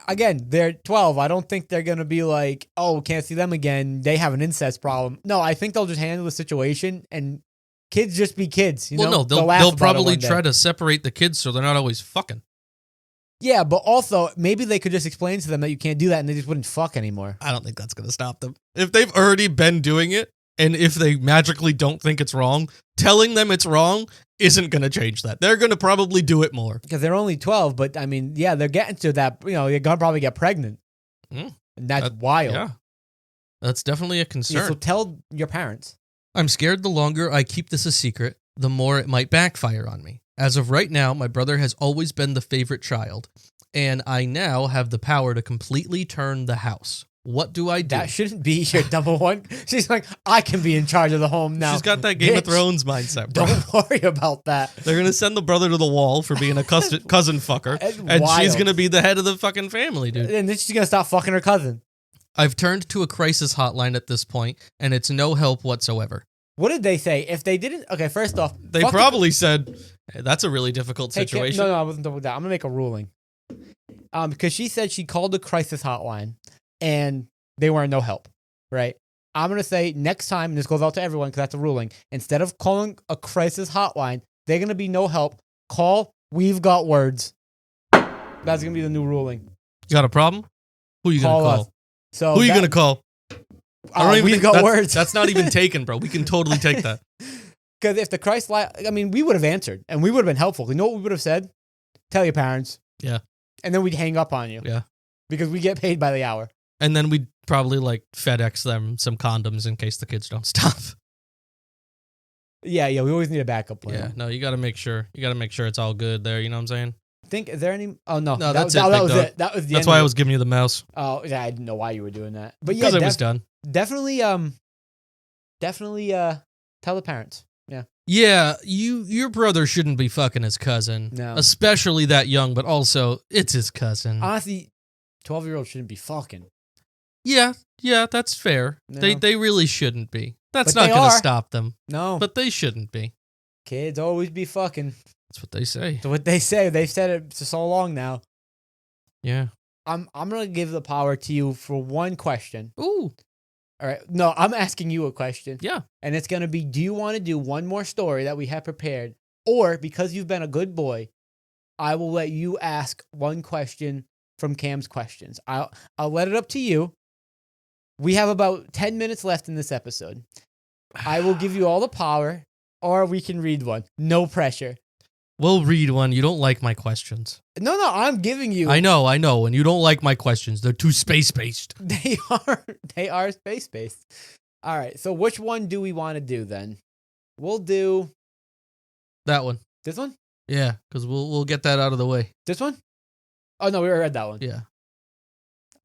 again, they're 12. I don't think they're going to be like, oh, can't see them again. They have an incest problem. No, I think they'll just handle the situation and kids just be kids. You know? They'll laugh about it probably one day. try to separate the kids so they're not always fucking. Yeah, but also maybe they could just explain to them that you can't do that and they just wouldn't fuck anymore. I don't think that's going to stop them. If they've already been doing it, and if they magically don't think it's wrong, telling them it's wrong isn't going to change that. They're going to probably do it more. Because they're only 12, but I mean, yeah, they're getting to that, they're going to probably get pregnant. Mm. And that's wild. Yeah. That's definitely a Yeah, concern. so tell your parents. I'm scared the longer I keep this a secret, the more it might backfire on me. As of right now, my brother has always been the favorite child, and I now have the power to completely turn the house. What do I do? That shouldn't be your number one. She's like, I can be in charge of the home now. She's got that Game of Bitch, Thrones mindset, bro. Don't worry about that. They're going to send the brother to the wall for being a cousin fucker, That's and she's wild. going to be the head of the fucking family, dude. And then she's going to stop fucking her cousin. I've turned to a crisis hotline at this point, and it's no help whatsoever. What did they say? If they didn't, okay, first off, They fuck probably said, hey, that's a really difficult Hey, Kim- situation. No, I wasn't done with that. I'm going to make a ruling. Because she said she called the crisis hotline. and they weren't no help, right? I'm going to say next time, and this goes out to everyone because that's a ruling, instead of calling a crisis hotline, they're going to be no help. Call We've Got Words. That's going to be the new ruling. You got a problem? Who are you going to call? Us. So who are you going to call? We've got words. That's not even taken, bro. We can totally take that. Because if the Christ we would have answered and we would have been helpful. You know what we would have said? Tell your parents. Yeah. And then we'd hang up on you. Yeah. Because we get paid by the hour. And then we'd probably like FedEx them some condoms in case the kids don't stop. Yeah. We always need a backup plan. Yeah. No, you got to make sure. You got to make sure it's all good there. You know what I'm saying? Is there any? Oh, no. No, that was it. That was the That's why I was giving you the mouse. Oh, yeah. I didn't know why you were doing that. But yeah. Because it was done. Definitely, tell the parents. Yeah. Yeah, your brother shouldn't be fucking his cousin. No. Especially that young, but also it's his cousin. Honestly, 12-year-olds shouldn't be fucking. Yeah, that's fair. No. They really shouldn't be. That's But not they going to are. stop them. No. But they shouldn't be. Kids always be fucking. That's what they say. That's what they say. They've said it for so long now. Yeah. I'm gonna give the power to you for one question. Ooh. All right. No, I'm asking you a question. Yeah. And it's gonna be: do you want to do one more story that we have prepared, or because you've been a good boy, I will let you ask one question from Cam's questions. I'll let it up to you. We have about 10 minutes left in this episode. I will give you all the power, or we can read one. No pressure. We'll read one. You don't like my questions. No, I'm giving you. I know. And you don't like my questions. They're too space-based. They are space-based. All right, so which one do we want to do then? We'll do that one. This one? Yeah, because we'll get that out of the way. This one? Oh, no, we already read that one. Yeah.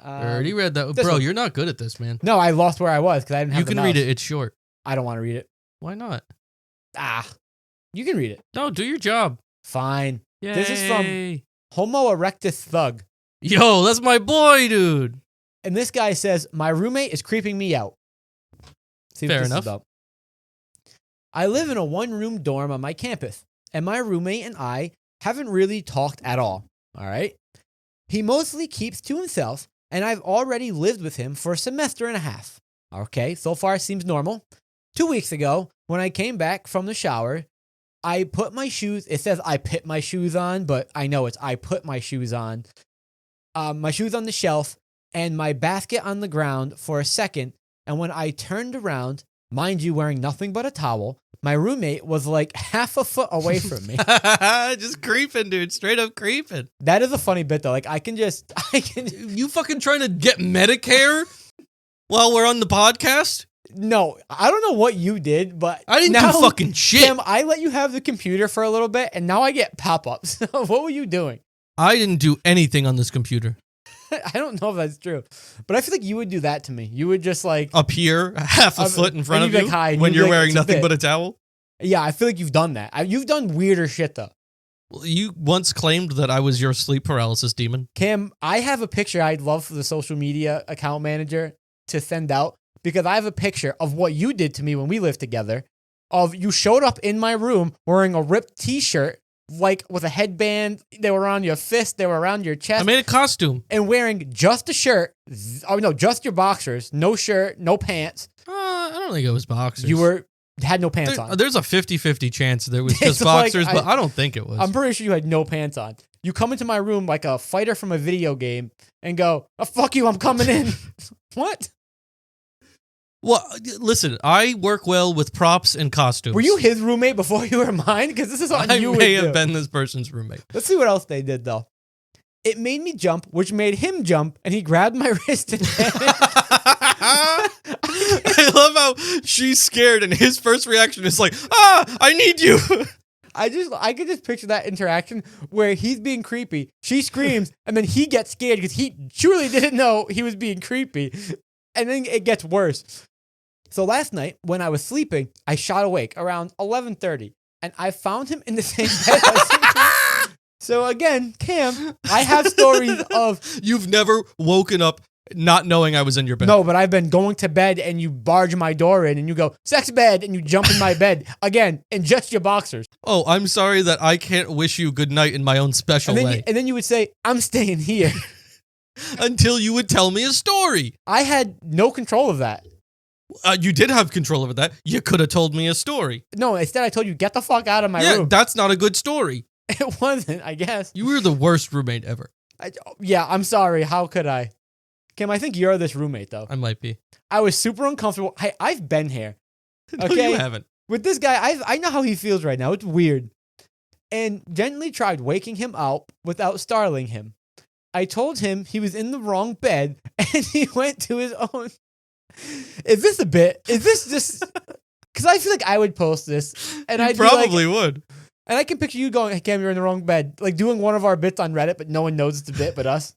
I already read that. Bro, you're not good at this, man. No, I lost where I was because I didn't have You can read it. It's short. I don't want to read it. Why not? You can read it. No, do your job. Fine. Yay. This is from Homo erectus Thug. Yo, that's my boy, dude. And this guy says, my roommate is creeping me out. See what Fair this is enough. about. I live in a one-room dorm on my campus, and my roommate and I haven't really talked at all. All right? He mostly keeps to himself, and I've already lived with him for a semester and a half. Okay, so far seems normal. 2 weeks ago, when I came back from the shower, I put my shoes, it says I put my shoes on, but I know it's I put my shoes on. My shoes on the shelf and my basket on the ground for a second. And when I turned around, mind you, wearing nothing but a towel, my roommate was like half a foot away from me. Just creeping, dude. Straight up creeping. That is a funny bit, though. Like, You fucking trying to get Medicare while we're on the podcast? No, I don't know what you did, but I didn't do fucking shit. Tim, I let you have the computer for a little bit, and now I get pop-ups. What were you doing? I didn't do anything on this computer. I don't know if that's true, but I feel like you would do that to me. You would just like up here, half a foot in front of you, like, when you're wearing nothing but a towel. Yeah, I feel like you've done that. You've done weirder shit though. Well, you once claimed that I was your sleep paralysis demon. Cam, I have a picture I'd love for the social media account manager to send out because I have a picture of what you did to me when we lived together. Of you showed up in my room wearing a ripped t-shirt, like with a headband. They were around your fist. They were around your chest. I made a costume. And wearing just a shirt. Oh, no, just your boxers. No shirt, no pants. I don't think it was boxers. You had no pants on. There's a 50-50 chance there was just boxers, but I don't think it was. I'm pretty sure you had no pants on. You come into my room like a fighter from a video game and go, oh, fuck you, I'm coming in. What? Well, listen, I work well with props and costumes. Were you his roommate before you were mine? Because this is something you would do. I may have been this person's roommate. Let's see what else they did, though. It made me jump, which made him jump, and he grabbed my wrist and I love how she's scared, and his first reaction is like, I need you. I could just picture that interaction where he's being creepy, she screams, and then he gets scared because he truly didn't know he was being creepy. And then it gets worse. So last night, when I was sleeping, I shot awake around 11:30, and I found him in the same bed as him. So again, Cam, I have stories of... You've never woken up not knowing I was in your bed. No, but I've been going to bed, and you barge my door in, and you go, sex bed, and you jump in my bed, again, in just your boxers. Oh, I'm sorry that I can't wish you good night in my own special way. And then you would say, I'm staying here. until you would tell me a story. I had no control of that. You did have control over that. You could have told me a story. No, instead I told you, get the fuck out of my room. That's not a good story. It wasn't, I guess. You were the worst roommate ever. Yeah, I'm sorry. How could I? Kim, I think you're this roommate, though. I might be. I was super uncomfortable. I've been here. No, Okay? you haven't. With this guy, I know how he feels right now. It's weird. And gently tried waking him up without startling him. I told him he was in the wrong bed, and he went to his own. Is this a bit? Is this just... Because I feel like I would post this, and I probably would. And I can picture you going, "Hey, Cam, you're in the wrong bed." Like doing one of our bits on Reddit, but no one knows it's a bit but us.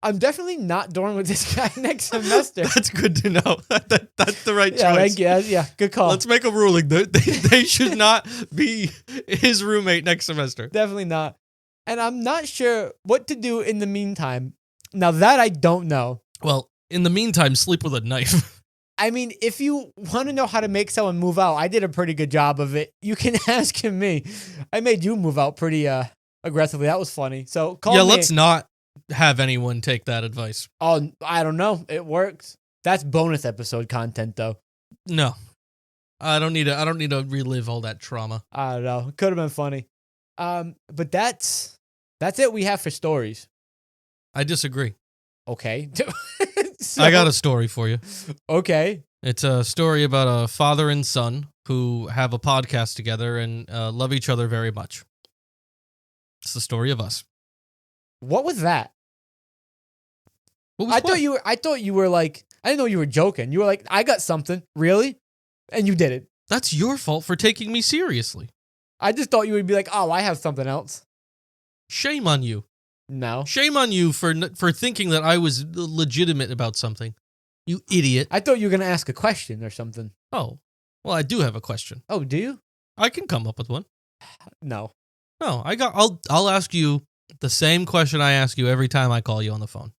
I'm definitely not dorming with this guy next semester. That's good to know. That's the right choice. Thank you. Yeah, good call. Let's make a ruling. They should not be his roommate next semester. Definitely not. And I'm not sure what to do in the meantime. Now that I don't know. Well, in the meantime, sleep with a knife. I mean, if you want to know how to make someone move out, I did a pretty good job of it. You can ask him me. I made you move out pretty aggressively. That was funny. So call me. Let's not have anyone take that advice. Oh, I don't know. It works. That's bonus episode content, though. No, I don't need to relive all that trauma. I don't know. It could have been funny. But that's it. We have for stories. I disagree. Okay. So, I got a story for you. Okay. It's a story about a father and son who have a podcast together and love each other very much. It's the story of us. What was that? What was I thought you were like, I didn't know you were joking. You were like, I got something. Really? And you did it. That's your fault for taking me seriously. I just thought you would be like, oh, I have something else. Shame on you. No. Shame on you for thinking that I was legitimate about something. You idiot. I thought you were going to ask a question or something. Oh. Well, I do have a question. Oh, do you? I can come up with one. No. No, I'll ask you the same question I ask you every time I call you on the phone.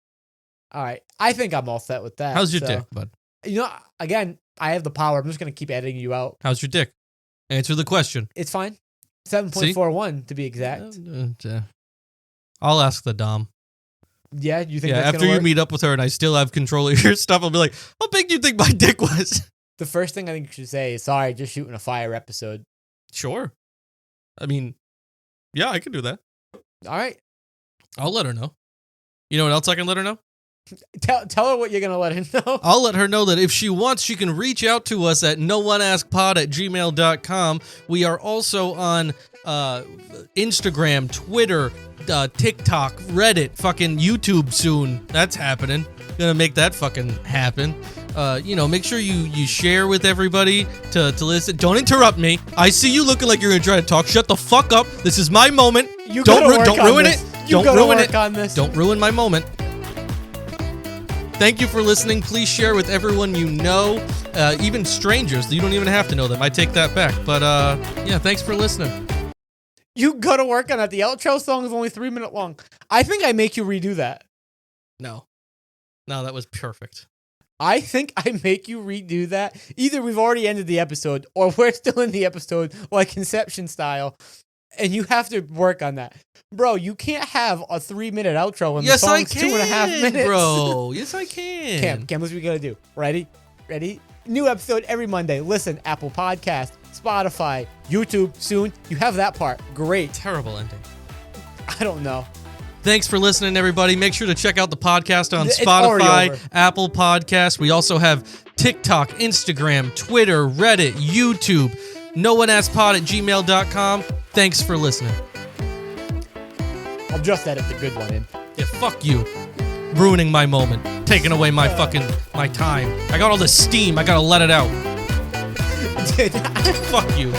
All right. I think I'm all set with that. How's your dick, bud? You know, again, I have the power. I'm just going to keep editing you out. How's your dick? Answer the question. It's fine. 7.41 to be exact. I'll ask the dom. Yeah, you think that's after you meet up with her and I still have control of your stuff, I'll be like, how big do you think my dick was? The first thing I think you should say is, sorry, just shooting a fire episode. Sure. I mean, yeah, I can do that. All right. I'll let her know. You know what else I can let her know? Tell her what you're going to let her know. I'll let her know that if she wants, she can reach out to us at nooneaskpod@gmail.com. We are also on Instagram, Twitter, TikTok, Reddit, fucking YouTube soon. That's happening. Gonna make that fucking happen. Make sure you share with everybody to listen. Don't interrupt me. I see you looking like you're gonna try to talk. Shut the fuck up. This is my moment. Don't ruin it. Don't ruin it. Don't ruin my moment. Thank you for listening. Please share with everyone you know, even strangers. You don't even have to know them. I take that back. But thanks for listening. You gotta work on that. The outro song is only 3 minutes long. I think I make you redo that. No, that was perfect. I think I make you redo that. Either we've already ended the episode or we're still in the episode like Inception style. And you have to work on that. Bro, you can't have a 3-minute outro when the song's 2.5 minutes. Bro. Yes, I can. Cam, what's we gotta do? Ready? New episode every Monday. Listen, Apple Podcast, Spotify, YouTube soon. You have that part. Great. Terrible ending. I don't know. Thanks for listening, everybody. Make sure to check out the podcast on Spotify, Apple Podcasts. We also have TikTok, Instagram, Twitter, Reddit, YouTube. nooneaskpod@gmail.com. Thanks for listening. I'll just edit the good one in. Yeah, fuck you. Ruining my moment. Taking away my my time. I got all the steam. I gotta let it out. Fuck you.